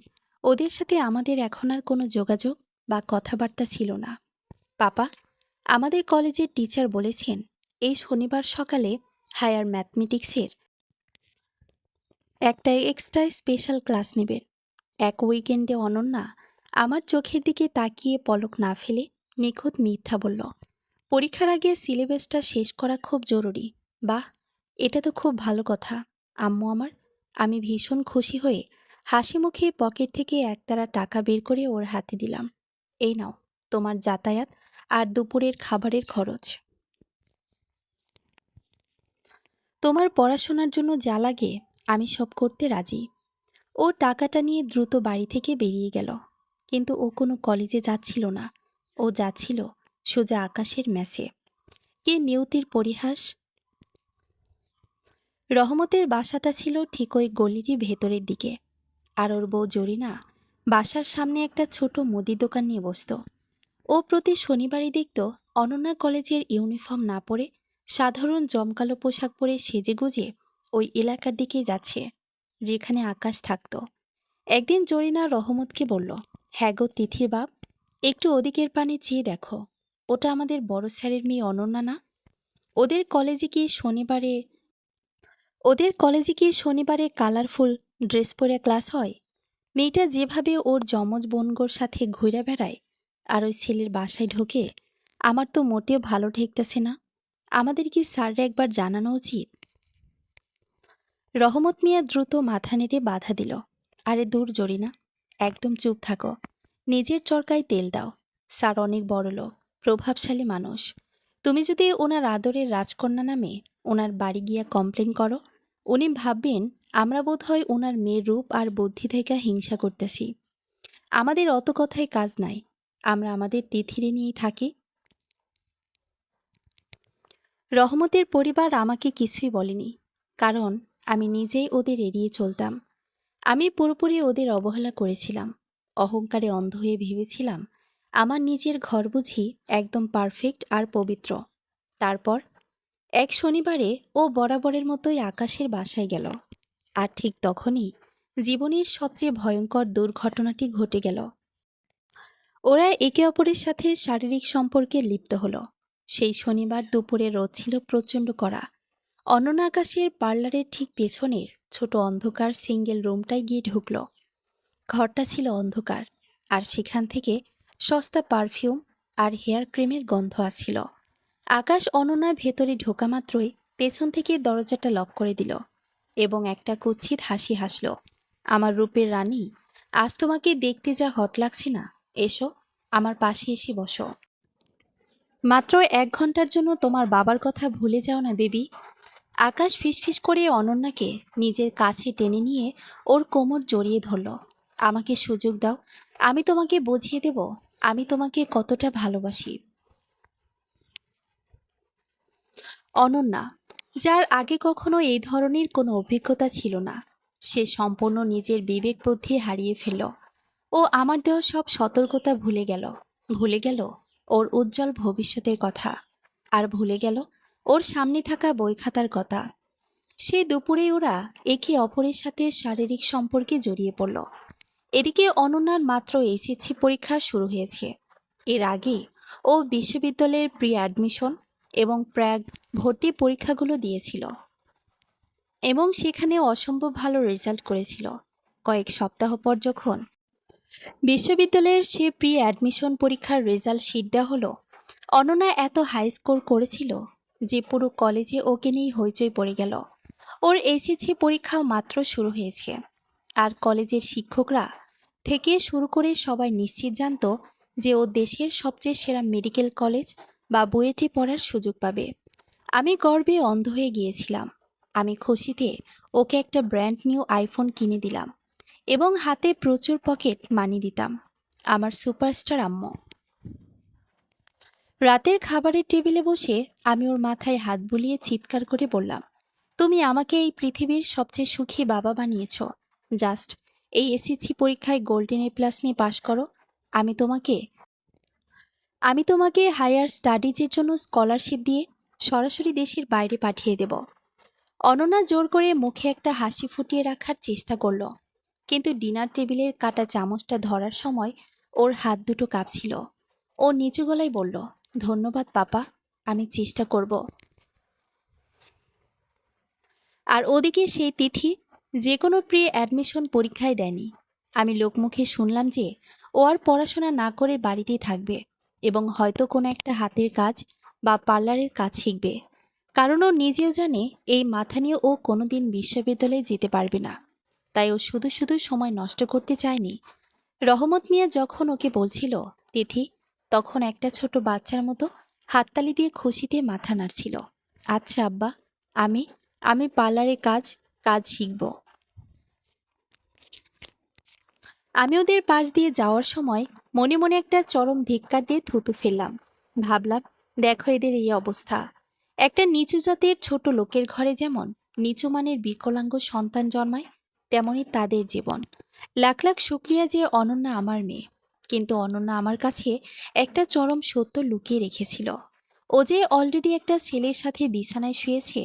ওদের সাথে আমাদের এখন আর কোনো যোগাযোগ বা কথাবার্তা ছিল না। পাপা, আমাদের কলেজের টিচার বলেছেন এই শনিবার সকালে হায়ার ম্যাথমেটিক্সের একটা এক্সট্রা স্পেশাল ক্লাস নেবেন। এক উইকেন্ডে অনন্যা আমার চোখের দিকে তাকিয়ে পলক না ফেলে নিখুঁত মিথ্যা বলল, পরীক্ষার আগে সিলেবাসটা শেষ করা খুব জরুরি। বাহ, এটা তো খুব ভালো কথা আম্মু আমার। আমি ভীষণ খুশি হয়ে হাসি মুখে পকেট থেকে একতারা টাকা বের করে ওর হাতে দিলাম। এই নাও তোমার যাতায়াত আর দুপুরের খাবারের খরচ। তোমার পড়াশোনার জন্য যা লাগে আমি সব করতে রাজি। ও টাকাটা নিয়ে দ্রুত বাড়ি থেকে বেরিয়ে গেল। কিন্তু ও কোনো কলেজে যাচ্ছিল না। ও যাচ্ছিল সোজা আকাশের ম্যাচে। কে নিয়তির পরিহাস। রহমতের বাসাটা ছিল ঠিক ওই গলিরই ভেতরের দিকে। আর ওর বউ জরিনা বাসার সামনে একটা ছোট মুদি দোকান নিয়ে বসত। ও প্রতি শনিবারই দেখত অনন্যা কলেজের ইউনিফর্ম না পরে সাধারণ জমকালো পোশাক পরে সেজেগুজে ওই এলাকার দিকেই যাচ্ছে, যেখানে আকাশ থাকত। একদিন জরিনা রহমতকে বলল, হ্যাঁ গো তিথির বাপ, একটু ওদিকের পানে চেয়ে দেখো, ওটা আমাদের বড় স্যারের মেয়ে অনন্যা না? ওদের কলেজে কি শনিবারে ওদের কলেজে কি শনিবারে কালারফুল ড্রেস পরে ক্লাস হয়? মেয়েটা যেভাবে ওর যমজ বোনগোর সাথে ঘুরে বেড়ায় আর ওই ছেলের বাসায় ঢোকে, আমার তো মোটেও ভালো ঠেকতেছে না। আমাদের কি স্যাররা একবার জানানো উচিত? রহমত মিয়া দ্রুত মাথা নেড়ে বাধা দিল, আরে দূর জরিনা, একদম চুপ থাকো। নিজের চরকায় তেল দাও। স্যার অনেক বড় লোক, প্রভাবশালী মানুষ। তুমি যদি ওনার আদরের রাজকন্যা নামে ওনার বাড়ি গিয়া কমপ্লেন করো, উনি ভাববেন আমরা বোধহয় ওনার মেয়ের রূপ আর বুদ্ধি থেকে হিংসা করতেছি। আমাদের অত কথায় কাজ নাই, আমরা আমাদের তিথিরে নিয়েই থাকি। রহমতের পরিবার আমাকে কিছুই বলেনি, কারণ আমি নিজেই ওদের এড়িয়ে চলতাম। আমি পুরোপুরি ওদের অবহেলা করেছিলাম। অহংকারে অন্ধ হয়ে ভেবেছিলাম আমার নিজের ঘর বুঝি একদম পারফেক্ট আর পবিত্র। তারপর এক শনিবারে ও বরাবরের মতোই আকাশের বাসায় গেল। আর ঠিক তখনই জীবনের সবচেয়ে ভয়ঙ্কর দুর্ঘটনাটি ঘটে গেল। ওরা একে অপরের সাথে শারীরিক সম্পর্কে লিপ্ত হলো। সেই শনিবার দুপুরে রোদ ছিল প্রচণ্ড কড়া। অনন্যা আকাশের পার্লারের ঠিক পেছনের ছোট অন্ধকার সিঙ্গেল রুমটায় গিয়ে ঢুকল। ঘরটা ছিল অন্ধকার, আর সেখান থেকে সস্তা পারফিউম আর হেয়ার ক্রিমের গন্ধ আসছিল। আকাশ অনন্যার ভেতরে ঢোকা মাত্রই পেছন থেকে দরজাটা লক করে দিল এবং একটা কুৎসিত হাসি হাসল। আমার রূপের রানী, আজ তোমাকে দেখতে যা হট লাগছে না, এসো আমার পাশে এসে বসো। মাত্র 1 ঘন্টার জন্য তোমার বাবার কথা ভুলে যাও না বেবি। আকাশ ফিসফিস করে অনন্যাকে নিজের কাছে টেনে নিয়ে ওর কোমর জড়িয়ে ধরল। আমাকে সুযোগ দাও, আমি তোমাকে বুঝিয়ে দেব আমি তোমাকে কতটা ভালোবাসি। অনন্যা, যার আগে কখনো এই ধরনের কোনো অভিজ্ঞতা ছিল না, সে সম্পূর্ণ নিজের বিবেক বুদ্ধি হারিয়ে ফেলল। ও আমার দেওয়া সব সতর্কতা ভুলে গেল। ভুলে গেল ওর উজ্জ্বল ভবিষ্যতের কথা, আর ভুলে গেল ওর সামনে থাকা বই খাতার কথা। সেই দুপুরে ওরা একে অপরের সাথে শারীরিক সম্পর্কে জড়িয়ে পড়ল। এদিকে অনন্যার মাত্র এইচএসসি পরীক্ষা শুরু হয়েছে। এর আগে ও বিশ্ববিদ্যালয়ের প্রি অ্যাডমিশন এবং প্র্যাগ ভর্তি পরীক্ষাগুলো দিয়েছিল এবং সেখানে অসম্ভব ভালো রেজাল্ট করেছিল। কয়েক সপ্তাহ পর যখন বিশ্ববিদ্যালয়ের সে প্রি অ্যাডমিশন পরীক্ষার রেজাল্ট শিট দেওয়া হলো, অনন্যা এত হাই স্কোর করেছিল যে পুরো কলেজে ওকে নিয়ে হইচই পড়ে গেল। ওর এইচএসসি পরীক্ষা মাত্র শুরু হয়েছে, আর কলেজের শিক্ষকরা থেকে শুরু করে সবাই নিশ্চিত জানত যে ও দেশের সবচেয়ে সেরা মেডিকেল কলেজ বা বুয়েটে পড়ার সুযোগ পাবে। আমি গর্বে অন্ধ হয়ে গিয়েছিলাম। আমি খুশিতে ওকে একটা ব্র্যান্ড নিউ আইফোন কিনে দিলাম এবং হাতে প্রচুর পকেট মানি দিতাম। আমার সুপারস্টার আম্মু। রাতের খাবারের টেবিলে বসে আমি ওর মাথায় হাত বুলিয়ে চিৎকার করে বললাম, তুমি আমাকে এই পৃথিবীর সবচেয়ে সুখী বাবা বানিয়েছ। জাস্ট এই এসএসসি পরীক্ষায় গোল্ডেন A+ নিয়ে পাশ করো, আমি তোমাকে আমি তোমাকে হায়ার স্টাডিজের জন্য স্কলারশিপ দিয়ে সরাসরি দেশের বাইরে পাঠিয়ে দেব। অনন্যা জোর করে মুখে একটা হাসি ফুটিয়ে রাখার চেষ্টা করল, কিন্তু ডিনার টেবিলের কাটা চামচটা ধরার সময় ওর হাত দুটো কাঁপছিল। ও নিচু গলায় বলল, ধন্যবাদ পাপা, আমি চেষ্টা করব। আর ওদিকে সেই তিথি যে কোনো প্রি অ্যাডমিশন পরীক্ষায় দেয়নি। আমি লোকমুখে শুনলাম যে ও আর পড়াশোনা না করে বাড়িতেই থাকবে এবং হয়তো কোনো একটা হাতের কাজ বা পার্লারের কাজ শিখবে, কারণ ও নিজেও জানে এই মাথা নিয়ে ও কোনোদিন বিশ্ববিদ্যালয়ে যেতে পারবে না। তাই ও শুধু শুধু সময় নষ্ট করতে চায়নি। রহমত মিয়া যখন ওকে বলছিল তিথি, তখন একটা ছোট বাচ্চার মতো হাততালি দিয়ে খুশিতে মাথা নাড়ছিল। আচ্ছা আব্বা, আমি আমি পার্লারে কাজ কাজ শিখব। আমি ওদের পাশ দিয়ে যাওয়ার সময় মনে মনে একটা চরম ধিক্কার দিয়ে থুতু ফেললাম। ভাবলাম, দেখো এদের এই অবস্থা। একটা নিচু জাতের ছোট লোকের ঘরে যেমন নিচু মানের বিকলাঙ্গ সন্তান জন্মায়, তেমনি তাদের জীবন। লাখ লাখ শুক্রিয়া যে অনন্যা আমার মেয়ে। কিন্তু অনন্যা আমার কাছে একটা চরম সত্য লুকিয়ে রেখেছিল। ও যে অলরেডি একটা ছেলের সাথে বিছানায় শুয়েছে,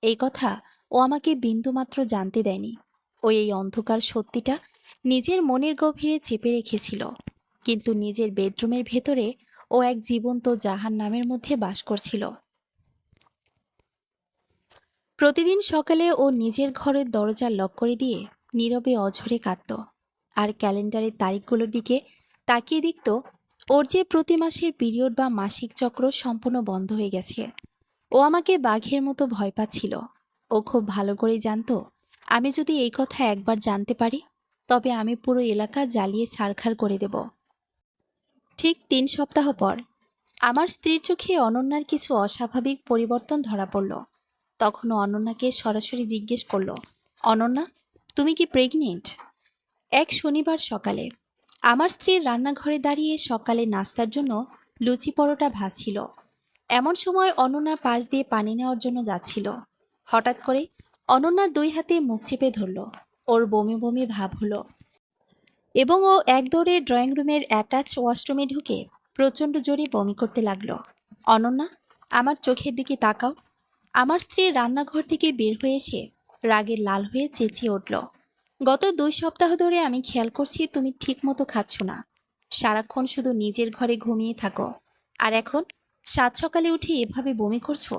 এই কথা ও আমাকে বিন্দুমাত্র জানতে দেয়নি। ও এই অন্ধকার সত্যিটা নিজের মনের গভীরে চেপে রেখেছিল। কিন্তু নিজের বেডরুমের ভেতরে ও এক জীবন্ত জাহান্নামের মধ্যে বাস করছিল। প্রতিদিন সকালে ও নিজের ঘরের দরজা লক করে দিয়ে নীরবে অঝরে কাঁদত, আর ক্যালেন্ডারের তারিখগুলোর দিকে তাকিয়ে দেখত ওর যে প্রতি মাসের পিরিয়ড বা মাসিক চক্র সম্পূর্ণ বন্ধ হয়ে গেছে। ও আমাকে বাঘের মতো ভয় পাচ্ছিল। ও খুব ভালো করেই জানতো, আমি যদি এই কথা একবার জানতে পারি, তবে আমি পুরো এলাকা জ্বালিয়ে ছারখার করে দেব। ঠিক 3 সপ্তাহ পর আমার স্ত্রীর চোখে অনন্যার কিছু অস্বাভাবিক পরিবর্তন ধরা পড়ল। তখনও অনন্যাকে সরাসরি জিজ্ঞেস করলো, অনন্যা, তুমি কি প্রেগনেন্ট? এক শনিবার সকালে আমার স্ত্রীর রান্নাঘরে দাঁড়িয়ে সকালে নাস্তার জন্য লুচি পরোটা ভাজছিল। এমন সময় অনন্যা পাশ দিয়ে পানি নেওয়ার জন্য যাচ্ছিল। হঠাৎ করে অনন্যা 2 হাতে মুখ চেপে ধরল। ওর বমি বমি ভাব হলো এবং ও এক দৌড়ে ড্রয়িং রুমের অ্যাটাচ ওয়াশরুমে ঢুকে প্রচণ্ড জোরে বমি করতে লাগলো। অনন্যা, আমার চোখের দিকে তাকাও। আমার স্ত্রী রান্নাঘর থেকে বের হয়ে এসে রাগে লাল হয়ে চেঁচিয়ে উঠল, গত 2 সপ্তাহ ধরে আমি খেয়াল করছি তুমি ঠিক মতো খাচ্ছ না। সারাক্ষণ শুধু নিজের ঘরে ঘুমিয়ে থাকো, আর এখন সাত সকালে উঠে এভাবে বমি করছো।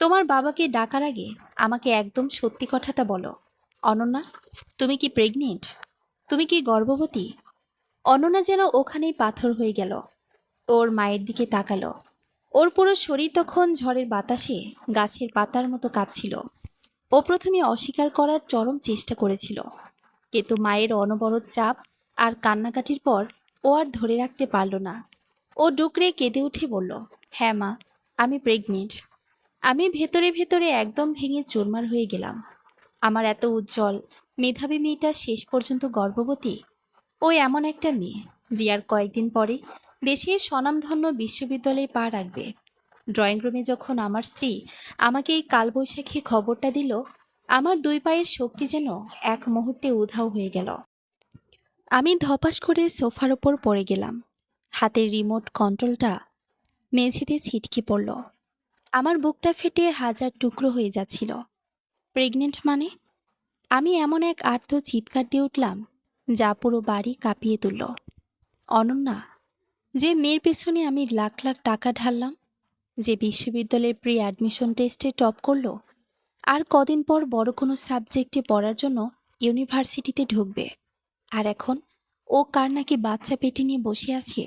তোমার বাবাকে ডাকার আগে আমাকে একদম সত্যি কথাটা বলো। অনন্যা, তুমি কি প্রেগনেন্ট? তুমি কি গর্ভবতী? অনন্যা যেন ওখানেই পাথর হয়ে গেল। ওর মায়ের দিকে তাকালো। ওর পুরো শরীর তখন ঝড়ের বাতাসে গাছের পাতার মতো কাঁপছিল। ও প্রথমে অস্বীকার করার চরম চেষ্টা করেছিল, কিন্তু মায়ের অনবরত চাপ আর কান্নাকাটির পর ও আর ধরে রাখতে পারল না। ও ডুকরে কেঁদে উঠে বলল, হ্যাঁ মা, আমি প্রেগনেন্ট। আমি ভেতরে ভেতরে একদম ভেঙে চুরমার হয়ে গেলাম। আমার এত উজ্জ্বল মেধাবী মেয়েটা শেষ পর্যন্ত গর্ভবতী। ও এমন একটা মেয়ে যে আর কয়েকদিন পরে দেশের স্বনামধন্য বিশ্ববিদ্যালয়ে পা রাখবে। ড্রয়িং রুমে যখন আমার স্ত্রী আমাকে এই কালবৈশাখী খবরটা দিল, আমার 2 পায়ের শক্তি যেন এক মুহূর্তে উধাও হয়ে গেল। আমি ধপাস করে সোফার ওপর পড়ে গেলাম। হাতের রিমোট কন্ট্রোলটা মেঝেতে ছিটকে পড়ল। আমার বুকটা ফেটে হাজার টুকরো হয়ে যাচ্ছিল। প্রেগনেন্ট মানে? আমি এমন এক আর্ত চিৎকার দিয়ে উঠলাম যা পুরো বাড়ি কাঁপিয়ে তুলল। অনন্যা, যে মেয়ের পেছনে আমি লাখ লাখ টাকা ঢাললাম, যে বিশ্ববিদ্যালয়ের প্রি অ্যাডমিশন টেস্টে টপ করলো, আর কদিন পর বড় কোনো সাবজেক্টে পড়ার জন্য ইউনিভার্সিটিতে ঢুকবে, আর এখন ও কার নাকি বাচ্চা পেটে নিয়ে বসে আছে।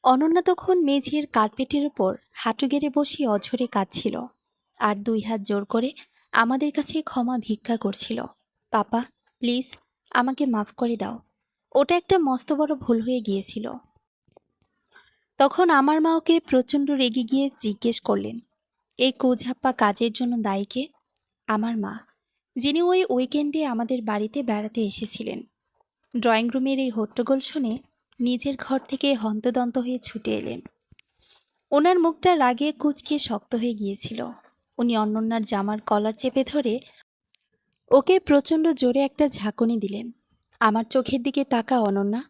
অনন্যা তখন মেঝের কার্পেটের উপর হাঁটু গেড়ে বসে অঝরে কাঁদছিল, আর 2 হাত জোর করে আমাদের কাছে ক্ষমা ভিক্ষা করছিল। পাপা, প্লিজ আমাকে মাফ করে দাও, ওটা একটা মস্ত বড় ভুল হয়ে গিয়েছিল। তখন আমার মা ওকে প্রচণ্ড রেগে গিয়ে জিজ্ঞেস করলেন, এই কোঝাপ্পা কাজের জন্য দায়ী কে? আমার মা, যিনি ওই উইকেন্ডে আমাদের বাড়িতে বেড়াতে এসেছিলেন। ড্রয়িং রুমের এই হট্টগোল শুনে নিজের ঘর থেকে হন্তদন্ত হয়ে ছুটে এলেন। ওনার মুখটা রাগে কুঁচকে শক্ত হয়ে গিয়েছিল। উনি অনন্যার জামার কলার চেপে ধরে ওকে প্রচণ্ড জোরে একটা ঝাঁকুনি দিলেন। আমার চোখের দিকে তাকা অনন্যা।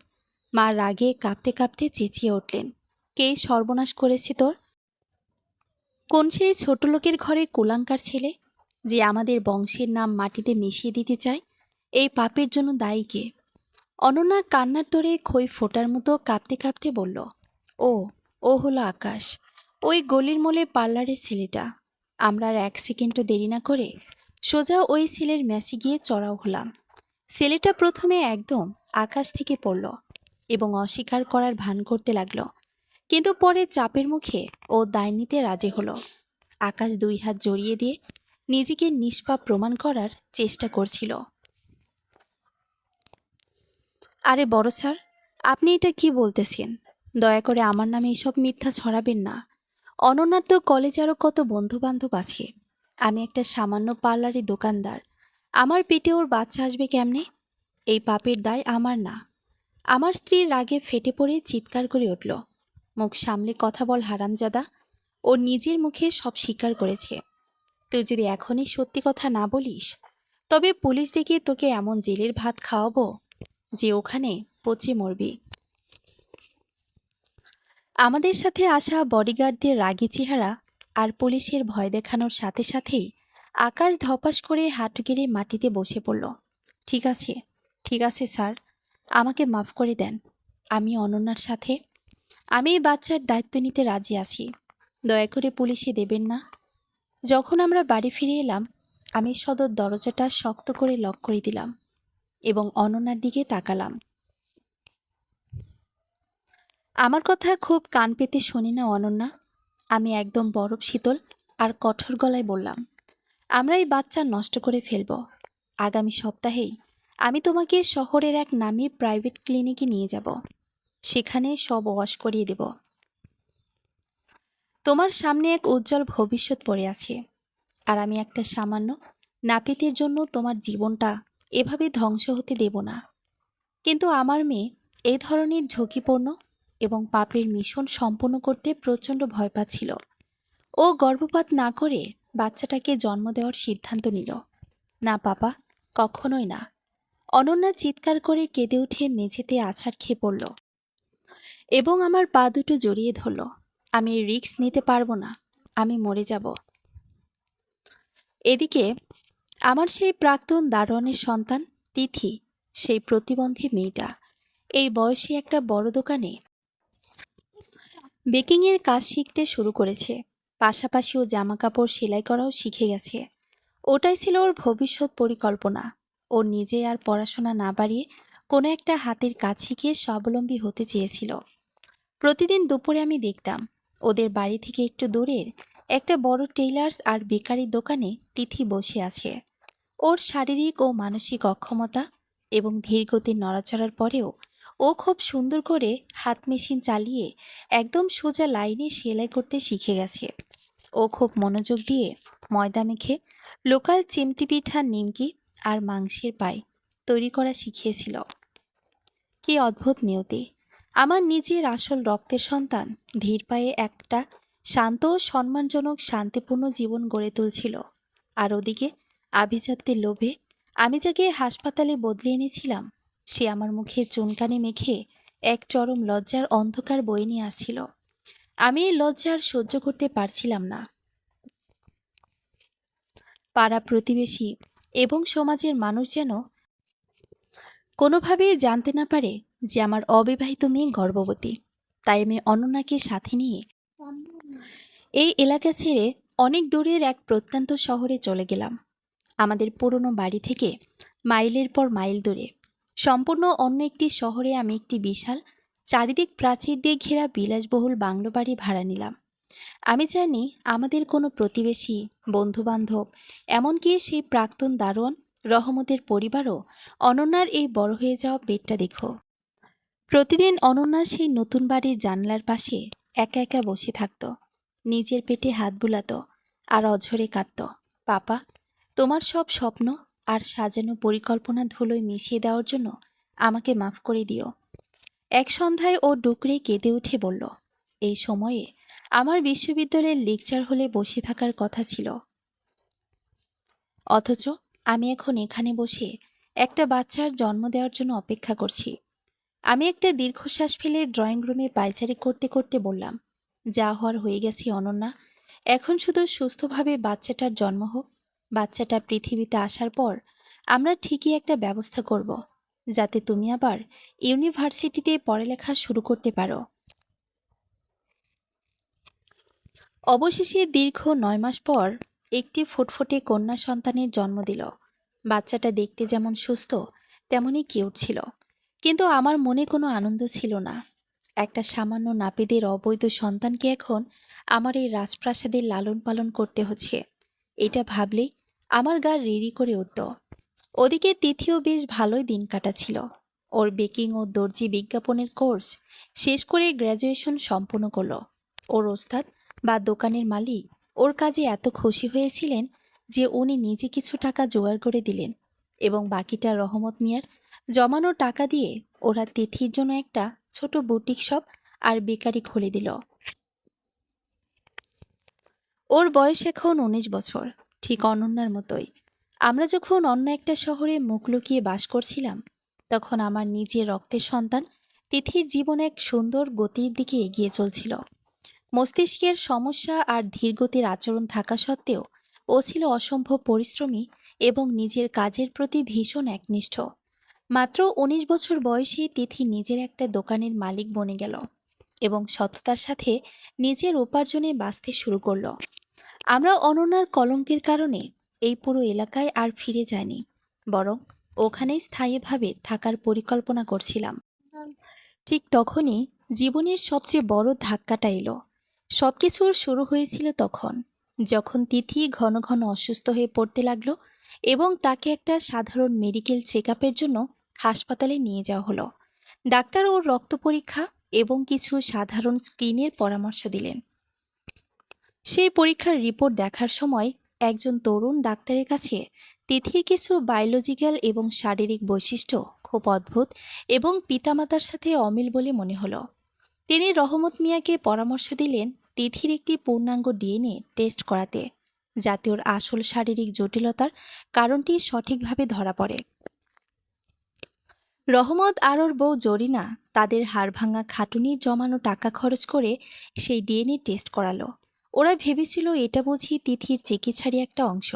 মা রাগে কাঁপতে কাঁপতে চেঁচিয়ে উঠলেন, কে সর্বনাশ করেছে তোর? কোন সেই ছোট লোকের ঘরের কুলাঙ্কার ছেলে যে আমাদের বংশের নাম মাটিতে মিশিয়ে দিতে চায়? এই পাপের জন্য দায়ী কে? অনন্যার কান্নার তোড়ে খই ফোটার মতো কাঁপতে কাঁপতে বলল, ও ও হলো আকাশ, ওই গলির মোড়ে পার্লারের ছেলেটা। আমরা আর 1 সেকেন্ডও দেরি না করে সোজা ওই ছেলের ম্যাচে গিয়ে চড়াও হলাম। ছেলেটা প্রথমে একদম আকাশ থেকে পড়ল এবং অস্বীকার করার ভান করতে লাগলো, কিন্তু পরে চাপের মুখে ও দায় নিতে রাজি হলো। আকাশ 2 হাত জড়িয়ে দিয়ে নিজেকে নিষ্পাপ প্রমাণ করার চেষ্টা করছিল। আরে বড় স্যার, আপনি এটা কি বলতেছেন? দয়া করে আমার নামে এসব মিথ্যা ছড়াবেন না। অনন্যার তো কলেজে আরও কত বন্ধু বান্ধব আছে। আমি একটা সামান্য পার্লারের দোকানদার। আমার পেটে ওর বাচ্চা আসবে কেমনে? এই পাপের দায় আমার না। আমার স্ত্রী রাগে ফেটে পড়ে চিৎকার করে উঠল, মুখ সামলে কথা বল হারামজাদা। ও নিজের মুখে সব স্বীকার করেছে। তুই যদি এখনই সত্যি কথা না বলিস, তবে পুলিশ ডেকে তোকে এমন জেলের ভাত খাওয়াবো যে ওখানে পচে মরবি। আমাদের সাথে আসা বডিগার্ডদের রাগী চেহারা আর পুলিশের ভয় দেখানোর সাথে সাথেই আকাশ ধপাস করে হাঁটু গেড়ে মাটিতে বসে পড়ল। ঠিক আছে, ঠিক আছে স্যার, আমাকে মাফ করে দেন। আমি অনন্যার সাথে আমি এই বাচ্চার দায়িত্ব নিতে রাজি আছি। দয়া করে পুলিশে দেবেন না। যখন আমরা বাড়ি ফিরে এলাম, আমি সদর দরজাটা শক্ত করে লক করে দিলাম এবং অনন্যার দিকে তাকালাম। আমার কথা খুব কান পেতে শুনি না অনন্যা। আমি একদম বরফ শীতল আর কঠোর গলায় বললাম, আমরা এই বাচ্চা নষ্ট করে ফেলব। আগামী সপ্তাহেই আমি তোমাকে শহরের এক নামী প্রাইভেট ক্লিনিকে নিয়ে যাব। সেখানে সব ওয়াশ করিয়ে দেব। তোমার সামনে এক উজ্জ্বল ভবিষ্যৎ পড়ে আছে, আর আমি একটা সামান্য নাপিতের জন্য তোমার জীবনটা এভাবে ধ্বংস হতে দেব না। কিন্তু আমার মেয়ে এই ধরনের ঝুঁকিপূর্ণ এবং পাপের মিশন সম্পন্ন করতে প্রচণ্ড ভয় পাচ্ছিল। ও গর্ভপাত না করে বাচ্চাটাকে জন্ম দেওয়ার সিদ্ধান্ত নিল। না পাপা, কখনোই না। অনন্যা চিৎকার করে কেঁদে উঠে মেঝেতে আছাড় খেয়ে পড়ল এবং আমার পা দুটো জড়িয়ে ধরল। আমি রিস্ক নিতে পারবো না, আমি মরে যাব। এদিকে আমার সেই প্রাক্তন দারোয়ানের সন্তান তিথি, সেই প্রতিবন্ধী মেয়েটা, এই বয়সে একটা বড় দোকানে বেকিংয়ের কাজ শিখতে শুরু করেছে। পাশাপাশি ও জামা কাপড় সেলাই করাও শিখে গেছে। ওটাই ছিল ওর ভবিষ্যৎ পরিকল্পনা। ও নিজে আর পড়াশোনা না বাড়িয়ে কোনো একটা হাতের কাজ শিখে স্বাবলম্বী হতে চেয়েছিল। প্রতিদিন দুপুরে আমি দেখতাম ওদের বাড়ি থেকে একটু দূরের একটা বড় টেইলার্স আর বেকারির দোকানে তিথি বসে আছে। ওর শারীরিক ও মানসিক অক্ষমতা এবং ধীরগতির নড়াচড়ার পরেও ও খুব সুন্দর করে হাত মেশিন চালিয়ে একদম সোজা লাইনে সেলাই করতে শিখে গেছে। ও খুব মনোযোগ দিয়ে ময়দা মেখে লোকাল চিমটি পিঠা, নিমকি আর মাংসের পাই তৈরি করা শিখিয়েছিল। কি অদ্ভুত নিয়তি! আমার নিজের আসল রক্তের সন্তান ধীর পায়ে একটা শান্ত ও সম্মানজনক শান্তিপূর্ণ জীবন গড়ে তুলছিল। আর ওদিকে আভিজাত্যের লোভে আমি যাকে হাসপাতালে বদলে এনেছিলাম, সে আমার মুখে চুনকানি মেখে এক চরম লজ্জার অন্ধকার বয়ে নিয়ে আসছিল। আমি এই লজ্জা আর সহ্য করতে পারছিলাম না। পাড়া প্রতিবেশী এবং সমাজের মানুষ যেন কোনোভাবেই জানতে না পারে যে আমার অবিবাহিত মেয়ে গর্ভবতী। তাই আমি অনন্যাকে সাথে নিয়ে এই এলাকা ছেড়ে অনেক দূরের এক প্রত্যন্ত শহরে চলে গেলাম। আমাদের পুরনো বাড়ি থেকে মাইলের পর মাইল দূরে সম্পূর্ণ অন্য একটি শহরে আমি একটি বিশাল চারিদিক প্রাচীর দিয়ে ঘেরা বিলাসবহুল বাংলো বাড়ি ভাড়া নিলাম। আমি জানি আমাদের কোনো প্রতিবেশী, বন্ধুবান্ধব, এমনকি সেই প্রাক্তন দারোয়ান রহমতের পরিবারও অনন্যার এই বড় হয়ে যাওয়া পেটটা দেখো। প্রতিদিন অনন্যা সেই নতুন বাড়ির জানলার পাশে একা একা বসে থাকত, নিজের পেটে হাত বুলাতো আর অঝরে কাঁদত। পাপা, তোমার সব স্বপ্ন আর সাজানো পরিকল্পনা ধুলোয় মিশিয়ে দেওয়ার জন্য আমাকে মাফ করে দিও। এক সন্ধ্যায় ও ডুকরে কেঁদে উঠে বলল, এই সময়ে আমার বিশ্ববিদ্যালয়ের লেকচার হলে বসে থাকার কথা ছিল, অথচ আমি এখন এখানে বসে একটা বাচ্চার জন্ম দেওয়ার জন্য অপেক্ষা করছি। আমি একটা দীর্ঘশ্বাস ফেলে ড্রয়িং রুমে পায়চারি করতে করতে বললাম, যা হওয়ার হয়ে গেছে অনন্যা, এখন শুধু সুস্থভাবে বাচ্চাটার জন্ম হোক। বাচ্চাটা পৃথিবীতে আসার পর আমরা ঠিকই একটা ব্যবস্থা করব, যাতে তুমি আবার ইউনিভার্সিটিতে পড়ালেখা শুরু করতে পারো। অবশেষে দীর্ঘ 9 মাস পর একটি ফুটফুটে কন্যা সন্তানের জন্ম দিল। বাচ্চাটা দেখতে যেমন সুস্থ তেমনই কিউট ছিল, কিন্তু আমার মনে কোনো আনন্দ ছিল না। একটা সামান্য নাপিতের অবৈধ সন্তানকে এখন আমার এই রাজপ্রাসাদের লালন পালন করতে হচ্ছে, এটা ভাবলেই আমার গা রিরি করে উঠত। ওদিকে তিথিও বেশ ভালোই দিন কাটাচ্ছিল। ওর বেকিং ও দর্জি বিজ্ঞাপনের কোর্স শেষ করে গ্র্যাজুয়েশন সম্পূর্ণ করলো। ওর ওস্তাদ বা দোকানের মালিক ওর কাজে এত খুশি হয়েছিলেন যে উনি নিজে কিছু টাকা জোগাড় করে দিলেন এবং বাকিটা রহমত মিয়ার জমানো টাকা দিয়ে ওরা তিথির জন্য একটা ছোট বুটিক শপ আর বেকারি খুলে দিল। ওর বয়স এখন ১৯ বছর, ঠিক অনন্যার মতোই। আমরা যখন অন্য একটা শহরে মুখ লুকিয়ে বাস করছিলাম, তখন আমার নিজের রক্তের সন্তান তিথির জীবন এক সুন্দর গতির দিকে এগিয়ে চলছিল। মস্তিষ্কের সমস্যা আর ধীরগতির আচরণ থাকা সত্ত্বেও ও ছিল অসম্ভব পরিশ্রমী এবং নিজের কাজের প্রতি ভীষণ একনিষ্ঠ। মাত্র ১৯ বছর বয়সে তিথি নিজের একটা দোকানের মালিক বনে গেল এবং সততার সাথে নিজের উপার্জনে বাঁচতে শুরু করলো। আমরা অনন্যার কলঙ্কের কারণে এই পুরো এলাকায় আর ফিরে যায়নি, বরং ওখানেই স্থায়ীভাবে থাকার পরিকল্পনা করছিলাম। ঠিক তখনই জীবনের সবচেয়ে বড় ধাক্কাটা এলো। সবকিছুর শুরু হয়েছিল তখন, যখন তিথি ঘন ঘন অসুস্থ হয়ে পড়তে লাগলো এবং তাকে একটা সাধারণ মেডিকেল চেক আপের জন্য হাসপাতালে নিয়ে যাওয়া হলো। ডাক্তার ওর রক্ত পরীক্ষা এবং কিছু সাধারণ স্ক্রিনের পরামর্শ দিলেন। সেই পরীক্ষার রিপোর্ট দেখার সময় একজন তরুণ ডাক্তারের কাছে তিথির কিছু বায়োলজিক্যাল এবং শারীরিক বৈশিষ্ট্য খুব অদ্ভুত এবং পিতামাতার সাথে অমিল বলে মনে হলো। তিনি রহমত মিয়াকে পরামর্শ দিলেন তিথির একটি পূর্ণাঙ্গ ডিএনএ টেস্ট করাতে, যাতে ওর আসল শারীরিক জটিলতার কারণটি সঠিকভাবে ধরা পড়ে। রহমত আর ওর বউ জরিনা তাদের হাড়ভাঙা খাটুনির জমানো টাকা খরচ করে সেই ডিএনএ টেস্ট করালো। ওরা ভেবেছিল এটা বুঝি তিথির চিকিৎসারই একটা অংশ।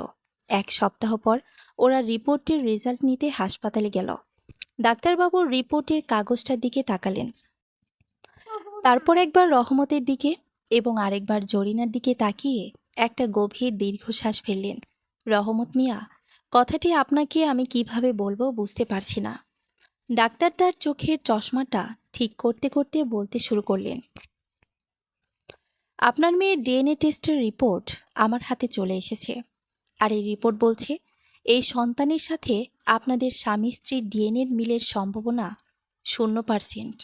১ সপ্তাহ পর ওরা রিপোর্টের রেজাল্ট নিতে হাসপাতালে গেল। ডাক্তারবাবুর রিপোর্টের কাগজটার দিকে তাকালেন, তারপর একবার রহমতের দিকে এবং আরেকবার জরিনার দিকে তাকিয়ে একটা গভীর দীর্ঘশ্বাস ফেললেন। রহমত মিয়া, কথাটি আপনাকে আমি কিভাবে বলবো বুঝতে পারছি না। ডাক্তার তার চোখের চশমাটা ঠিক করতে করতে বলতে শুরু করলেন, আপনার মেয়ের ডিএনএ টেস্টের রিপোর্ট আমার হাতে চলে এসেছে, আর এই রিপোর্ট বলছে এই সন্তানের সাথে আপনাদের স্বামী স্ত্রীর ডিএনএর মিলের সম্ভাবনা ০%।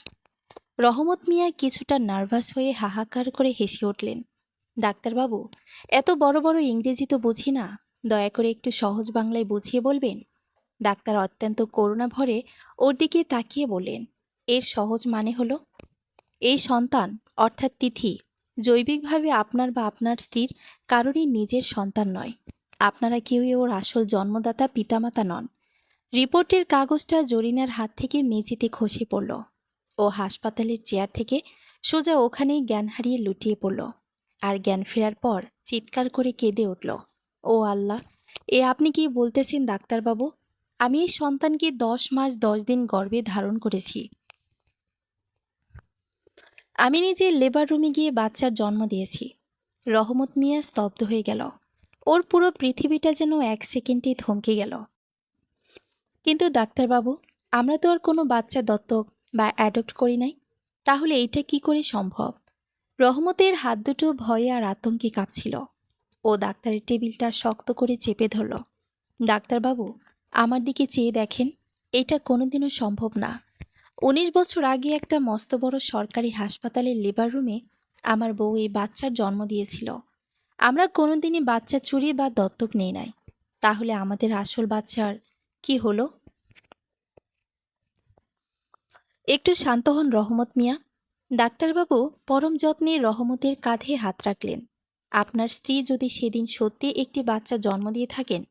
রহমত মিয়া কিছুটা নার্ভাস হয়ে হাহাকার করে হেসে উঠলেন। ডাক্তারবাবু, এত বড় বড় ইংরেজি তো বুঝি না, দয়া করে একটু সহজ বাংলায় বুঝিয়ে বলবেন। ডাক্তার অত্যন্ত করুণা ভরে ওর দিকে তাকিয়ে বললেন, এর সহজ মানে হলো, এই সন্তান অর্থাৎ তিথি জৈবিকভাবে আপনার বা আপনার স্ত্রীর কারোরই নিজের সন্তান নয়। আপনারা কেউই ওর আসল জন্মদাতা পিতামাতা নন। রিপোর্টের কাগজটা জরিনার হাত থেকে মেঝেতে খসে পড়ল। ও হাসপাতালের চেয়ার থেকে সোজা ওখানেই জ্ঞান হারিয়ে লুটিয়ে পড়ল, আর জ্ঞান ফেরার পর চিৎকার করে কেঁদে উঠল, ও আল্লাহ, এ আপনি কি বলতেছেন ডাক্তারবাবু? আমি এই সন্তানকে ১০ মাস ১০ দিন গর্ভে ধারণ করেছি। আমি নিজে লেবার রুমে গিয়ে বাচ্চার জন্ম দিয়েছি। রহমত মিয়া স্তব্ধ হয়ে গেল। ওর পুরো পৃথিবীটা যেন ১ সেকেন্ডে থমকে গেল। কিন্তু ডাক্তারবাবু, আমরা তো আর কোনো বাচ্চা দত্তক বা অ্যাডপ্ট করি নাই, তাহলে এইটা কি করে সম্ভব? রহমতের হাত দুটো ভয়ে আর আতঙ্কে কাঁপছিল। ও ডাক্তারের টেবিলটা শক্ত করে চেপে ধরল। ডাক্তারবাবু, আমার দিকে চেয়ে দেখেন, এটা কোনোদিনও সম্ভব না। ১৯ বছর আগে একটা মস্ত বড় সরকারি হাসপাতালের লেবার রুমে আমার বউ এই বাচ্চার জন্ম দিয়েছিল। আমরা কোনোদিনই বাচ্চা চুরি বা দত্তক নেই নাই। তাহলে আমাদের আসল বাচ্চার কি হলো? একটু শান্ত হন রহমত মিয়া। ডাক্তারবাবু পরম যত্নে রহমতের কাঁধে হাত রাখলেন। আপনার স্ত্রী যদি সেদিন সত্যি একটি বাচ্চা জন্ম দিয়ে থাকেন,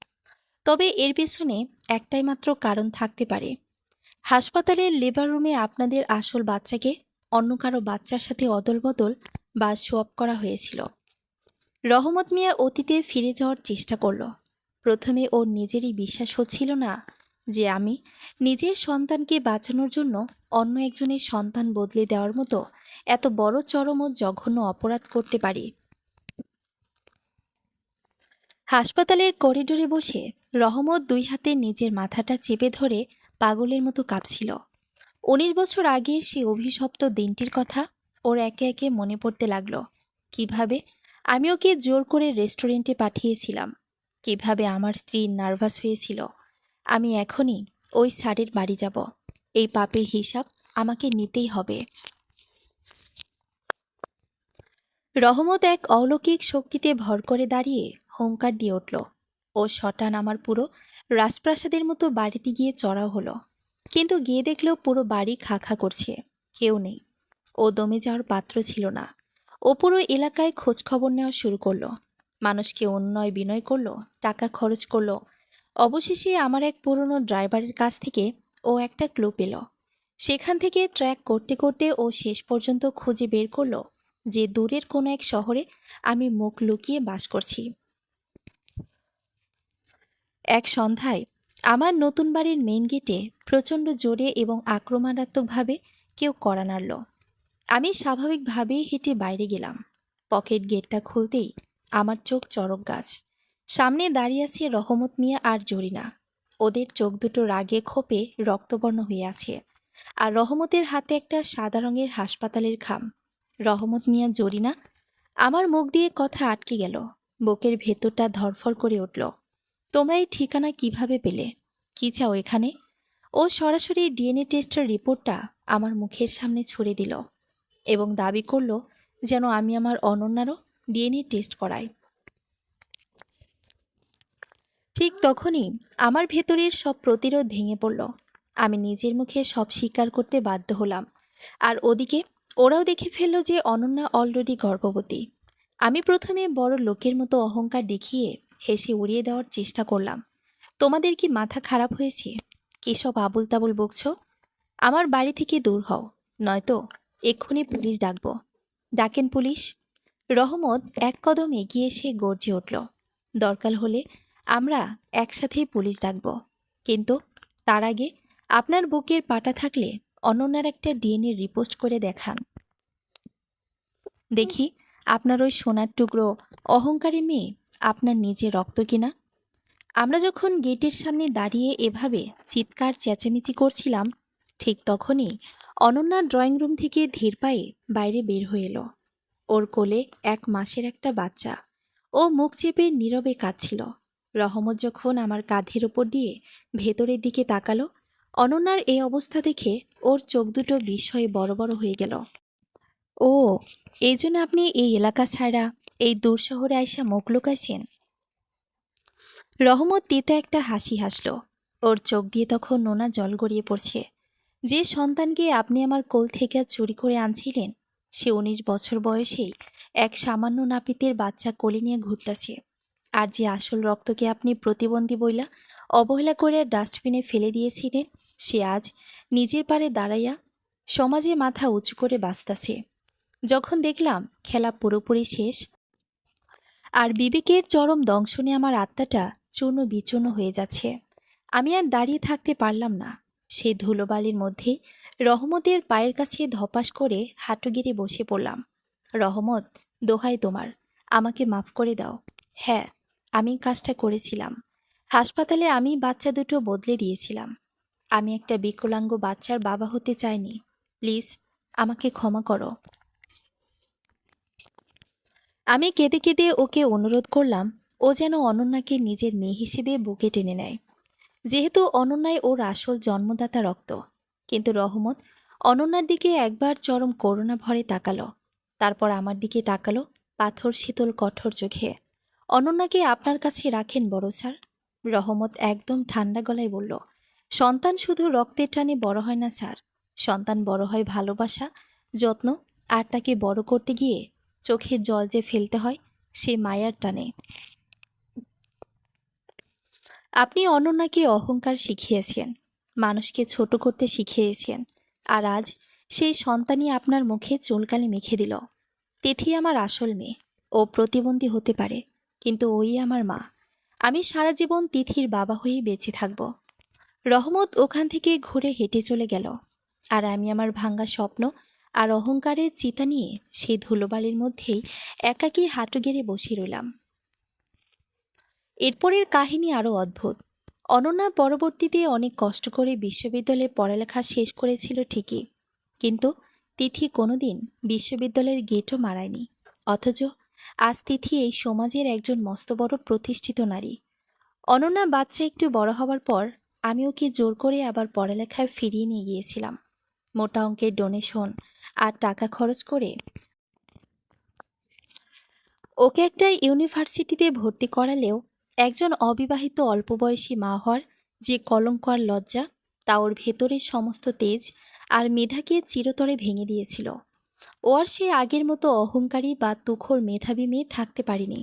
তবে এর পেছনে একটাই মাত্র কারণ থাকতে পারে। হাসপাতালের লেবার রুমে আপনাদের আসল বাচ্চাকে অন্য কারো বাচ্চার সাথে অদলবদল বা সোয়াপ করা হয়েছিল। রহমত মিয়া অতীতে ফিরে যাওয়ার চেষ্টা করল। প্রথমে ওর নিজেরই বিশ্বাস হচ্ছিল না যে আমি নিজের সন্তানকে বাঁচানোর জন্য অন্য একজনের সন্তান বদলে দেওয়ার মতো এত বড় চরম ও জঘন্য অপরাধ করতে পারি। হাসপাতালের করিডোরে বসে রহমত ২ হাতে নিজের মাথাটা চেপে ধরে পাগলের মতো কাঁপছিল। ১৯ বছর আগের সেই অভিশপ্ত দিনটির কথা ওর একে একে মনে পড়তে লাগলো। কিভাবে আমি ওকে জোর করে রেস্টুরেন্টে পাঠিয়েছিলাম, কিভাবে আমার স্ত্রী নার্ভাস হয়েছিল। আমি এখনই ওই স্যারের বাড়ি যাব। এই পাপের হিসাব আমাকে নিতেই হবে। রহমত এক অলৌকিক শক্তিতে ভর করে দাঁড়িয়ে হুঙ্কার দিয়ে উঠল। ও শটান আমার পুরো রাজপ্রাসাদের মতো বাড়িতে গিয়ে চড়াও হলো। কিন্তু গিয়ে দেখলেও পুরো বাড়ি খা খা করছে, কেউ নেই। ও দমে যাওয়ার পাত্র ছিল না। ও পুরো এলাকায় খোঁজ খবর নেওয়া শুরু করলো, মানুষকে অনুনয় বিনয় করলো, টাকা খরচ করলো। অবশেষে আমার এক পুরনো ড্রাইভারের কাছ থেকে ও একটা ক্লু পেল। সেখান থেকে ট্র্যাক করতে করতে ও শেষ পর্যন্ত খুঁজে বের করলো যে দূরের কোনো এক শহরে আমি মুখ লুকিয়ে বাস করছি। এক সন্ধ্যায় আমার নতুন বাড়ির মেইন গেটে প্রচণ্ড জোরে এবং আক্রমণাত্মকভাবে কেউ কড়া নাড়ল। আমি স্বাভাবিকভাবেই হেঁটে বাইরে গেলাম। পকেট গেটটা খুলতেই আমার চোখ চড়ক গাছ। সামনে দাঁড়িয়ে আছে রহমত মিয়া আর জরিনা। ওদের চোখ দুটো রাগে ক্ষোভে রক্তবর্ণ হয়ে আছে, আর রহমতের হাতে একটা সাদা রঙের হাসপাতালের খাম। রহমত মিয়া, জরিনা। আমার মুখ দিয়ে কথা আটকে গেল, বুকের ভেতরটা ধরফর করে উঠল। তোমরা এই ঠিকানা কিভাবে পেলে? কি চাও এখানে? ও সরাসরি ডিএনএ টেস্টের রিপোর্টটা আমার মুখের সামনে ছুড়ে দিল এবং দাবি করল যেন আমি আমার অনন্যারও ডিএনএ টেস্ট করাই। ঠিক তখনই আমার ভেতরের সব প্রতিরোধ ভেঙে পড়ল। আমি নিজের মুখে সব স্বীকার করতে বাধ্য হলাম। আর ওদিকে ওরাও দেখে ফেলল যে অনন্যা অলরেডি গর্ভবতী। আমি প্রথমে বড় লোকের মতো অহংকার দেখিয়ে হেসে উড়িয়ে দেওয়ার চেষ্টা করলাম। তোমাদের কি মাথা খারাপ হয়েছে? কী সব আবুল তাবুল বকছ? আমার বাড়ি থেকে দূর হও, নয়তো এক্ষুনি পুলিশ ডাকবো। ডাকেন পুলিশ। রহমত এক কদম এগিয়ে এসে গর্জে উঠল, দরকার হলে আমরা একসাথেই পুলিশ ডাকব, কিন্তু তার আগে আপনার বুকের পাটা থাকলে অনন্যার একটা ডিএনএ রিপোর্ট করে দেখান দেখি আপনার ওই সোনার টুকরো অহংকারী মেয়ে আপনার নিজের রক্ত কিনা। আমরা যখন গেটের সামনে দাঁড়িয়ে এভাবে চিৎকার চেঁচামেচি করছিলাম, ঠিক তখনই অনন্যা ড্রয়িং রুম থেকে ধীর পায়ে বাইরে বের হয়ে এলো। ওর কোলে 1 মাসের একটা বাচ্চা। ও মুখ চেপে নীরবে কাঁদছিল। রহমত যখন আমার কাঁধের ওপর দিয়ে ভেতরের দিকে তাকালো, অনন্যার এই অবস্থা দেখে ওর চোখ দুটো বিস্ময়ে বড় বড় হয়ে গেল। ও, এই জন্য আপনি এই এলাকা ছাড়া এই দূর শহরে আইসা মুখ লুকাইছেন? রহমত তিতা একটা হাসি হাসল। ওর চোখ দিয়ে তখন নোনা জল গড়িয়ে পড়ছে। যে সন্তানকে আপনি আমার কোল থেকে চুরি করে আনছিলেন, সে 19 বছর বয়সেই এক সামান্য নাপিতের বাচ্চা কোলে নিয়ে ঘুরতেছে। আর যে আসল রক্তকে আপনি প্রতিবন্ধী বইলা অবহেলা করে ডাস্টবিনে ফেলে দিয়েছিলেন, সে আজ নিজের পারে দাঁড়াইয়া সমাজে মাথা উঁচু করে বাঁচতাছে। যখন দেখলাম খেলা পুরোপুরি শেষ আর বিবেকের চরম দংশনে আমার আত্মাটা চূর্ণ বিচূর্ণ হয়ে যাচ্ছে, আমি আর দাঁড়িয়ে থাকতে পারলাম না। সেই ধুলোবালির মধ্যে রহমতের পায়ের কাছে ধপাস করে হাঁটু গেড়ে বসে পড়লাম। রহমত, দোহাই তোমার, আমাকে মাফ করে দাও। হ্যাঁ, আমি কাজটা করেছিলাম। হাসপাতালে আমি বাচ্চা দুটো বদলে দিয়েছিলাম। আমি একটা বিকলাঙ্গ বাচ্চার বাবা হতে চাইনি। প্লিজ আমাকে ক্ষমা করো। আমি কেঁদে কেঁদে ওকে অনুরোধ করলাম ও যেন অনন্যাকে নিজের মেয়ে হিসেবে বুকে টেনে নেয়, যেহেতু অনন্যাই ওর আসল জন্মদাতা রক্ত। কিন্তু রহমত অনন্যার দিকে একবার চরম করুণা ভরে তাকালো, তারপর আমার দিকে তাকালো পাথর শীতল কঠোর চোখে। অনন্যাকে আপনার কাছে রাখেন বড় স্যার। রহমত একদম ঠান্ডা গলায় বলল, সন্তান শুধু রক্তের টানে বড় হয় না স্যার, সন্তান বড় হয় ভালোবাসা, যত্ন, আর তাকে বড় করতে গিয়ে চোখের জল যে ফেলতে হয় সে মায়ার টানে। আপনি অনন্যাকে অহংকার শিখিয়েছেন, মানুষকে ছোট করতে শিখিয়েছেন, আর আজ সেই সন্তানই আপনার মুখে চুলকালি মেখে দিল। তিথি আমার আসল মেয়ে। ও প্রতিবন্ধী হতে পারে, কিন্তু ওই আমার মা। আমি সারা জীবন তিথির বাবা হয়েই বেঁচে থাকব। রহমত ওখান থেকে ঘুরে হেঁটে চলে গেল, আর আমি আমার ভাঙ্গা স্বপ্ন আর অহংকারের চিতা নিয়ে সেই ধুলোবালির মধ্যেই একাকী হাঁটু গেড়ে বসে রইলাম। এরপরের কাহিনী আরও অদ্ভুত। অনন্যা পরবর্তীতে অনেক কষ্ট করে বিশ্ববিদ্যালয়ে পড়ালেখা শেষ করেছিল ঠিকই, কিন্তু তিথি কোনোদিন বিশ্ববিদ্যালয়ের গেটও মারায়নি। অথচ আজ তিথি এই সমাজের একজন মস্ত বড় প্রতিষ্ঠিত নারী। অনন্যা বাচ্চা একটু বড় হওয়ার পর আমি ওকে জোর করে আবার পড়ালেখায় ফিরিয়ে নিয়ে গিয়েছিলাম। মোটা অঙ্কের ডোনেশন আর টাকা খরচ করে ওকে একটা ইউনিভার্সিটিতে ভর্তি করালেও একজন অবিবাহিত অল্পবয়সী মা হওয়ার যে কলঙ্ক আর লজ্জা, তা ওর ভেতরের সমস্ত তেজ আর মেধাকে চিরতরে ভেঙে দিয়েছিল। ও আর সে আগের মতো অহংকারী বা তুখোড় মেধাবী মেয়ে থাকতে পারেনি।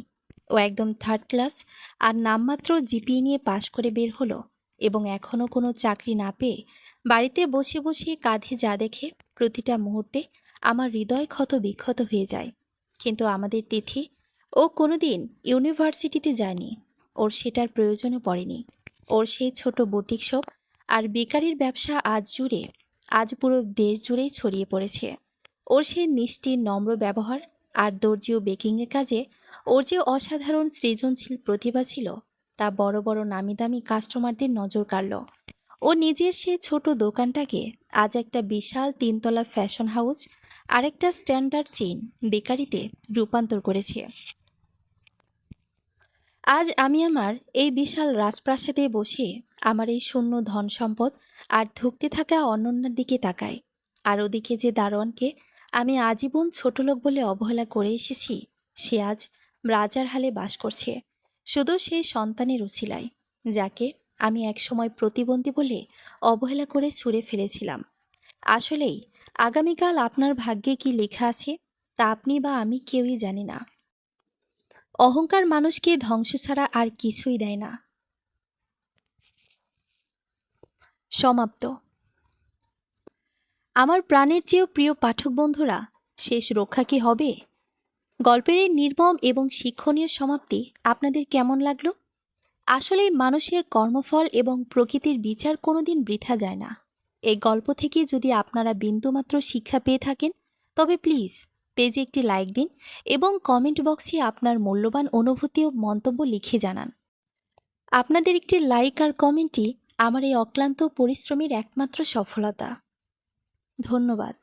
ও একদম থার্ড ক্লাস আর নামমাত্র জিপিএ নিয়ে পাশ করে বের হলো, এবং এখনও কোনো চাকরি না পেয়ে বাড়িতে বসে বসে কাঁধে যা দেখে প্রতিটা মুহূর্তে আমার হৃদয় ক্ষত বিক্ষত হয়ে যায়। কিন্তু আমাদের তিথি, ও কোনোদিন ইউনিভার্সিটিতে যায়নি, ওর সেটার প্রয়োজনও পড়েনি। ওর সেই ছোট বুটিক শপ আর বেকারির ব্যবসা আজ পুরো দেশ জুড়েই ছড়িয়ে পড়েছে। ওর সেই মিষ্টি নম্র ব্যবহার আর দর্জি ও বেকিংয়ের কাজে ওর যে অসাধারণ সৃজনশীল প্রতিভা ছিল, তা বড় বড় নামি দামি কাস্টমারদের নজর কাড়ল। ও নিজের সেই ছোট দোকানটাকে আজ একটা বিশাল তিনতলা ফ্যাশন হাউস আর একটা স্ট্যান্ডার্ড চেইন বেকারিতে রূপান্তর করেছে। আজ আমি আমার এই বিশাল রাজপ্রাসাদে বসে আমার এই শূন্য ধন সম্পদ আর ধুঁকতে থাকা অনন্যার দিকে তাকাই। আর ওদিকে যে দারোয়ানকে আমি আজীবন ছোটলোক বলে অবহেলা করে এসেছি, সে আজ রাজার হালে বাস করছে, শুধু সেই সন্তানের উছিলায়, যাকে আমি একসময় প্রতিবন্ধী বলে অবহেলা করে ছুঁড়ে ফেলেছিলাম। আসলেই আগামীকাল আপনার ভাগ্যে কি লেখা আছে তা আপনি বা আমি কেউই জানি না। অহংকার মানুষকে ধ্বংস ছাড়া আর কিছুই দেয় না। সমাপ্ত। আমার প্রাণের চেয়েও প্রিয় পাঠক বন্ধুরা, শেষ রক্ষা কি হবে? গল্পের এই নির্মম এবং শিক্ষণীয় সমাপ্তি আপনাদের কেমন লাগলো? আসলে মানুষের কর্মফল এবং প্রকৃতির বিচার কোনোদিন বৃথা যায় না। এই গল্প থেকে যদি আপনারা বিন্দুমাত্র শিক্ষা পেয়ে থাকেন, তবে প্লিজ পেজে একটি লাইক দিন এবং কমেন্ট বক্সে আপনার মূল্যবান অনুভূতি ও মন্তব্য লিখে জানান। আপনাদের একটি লাইক আর কমেন্টই আমার এই অক্লান্ত পরিশ্রমের একমাত্র সফলতা। ধন্যবাদ।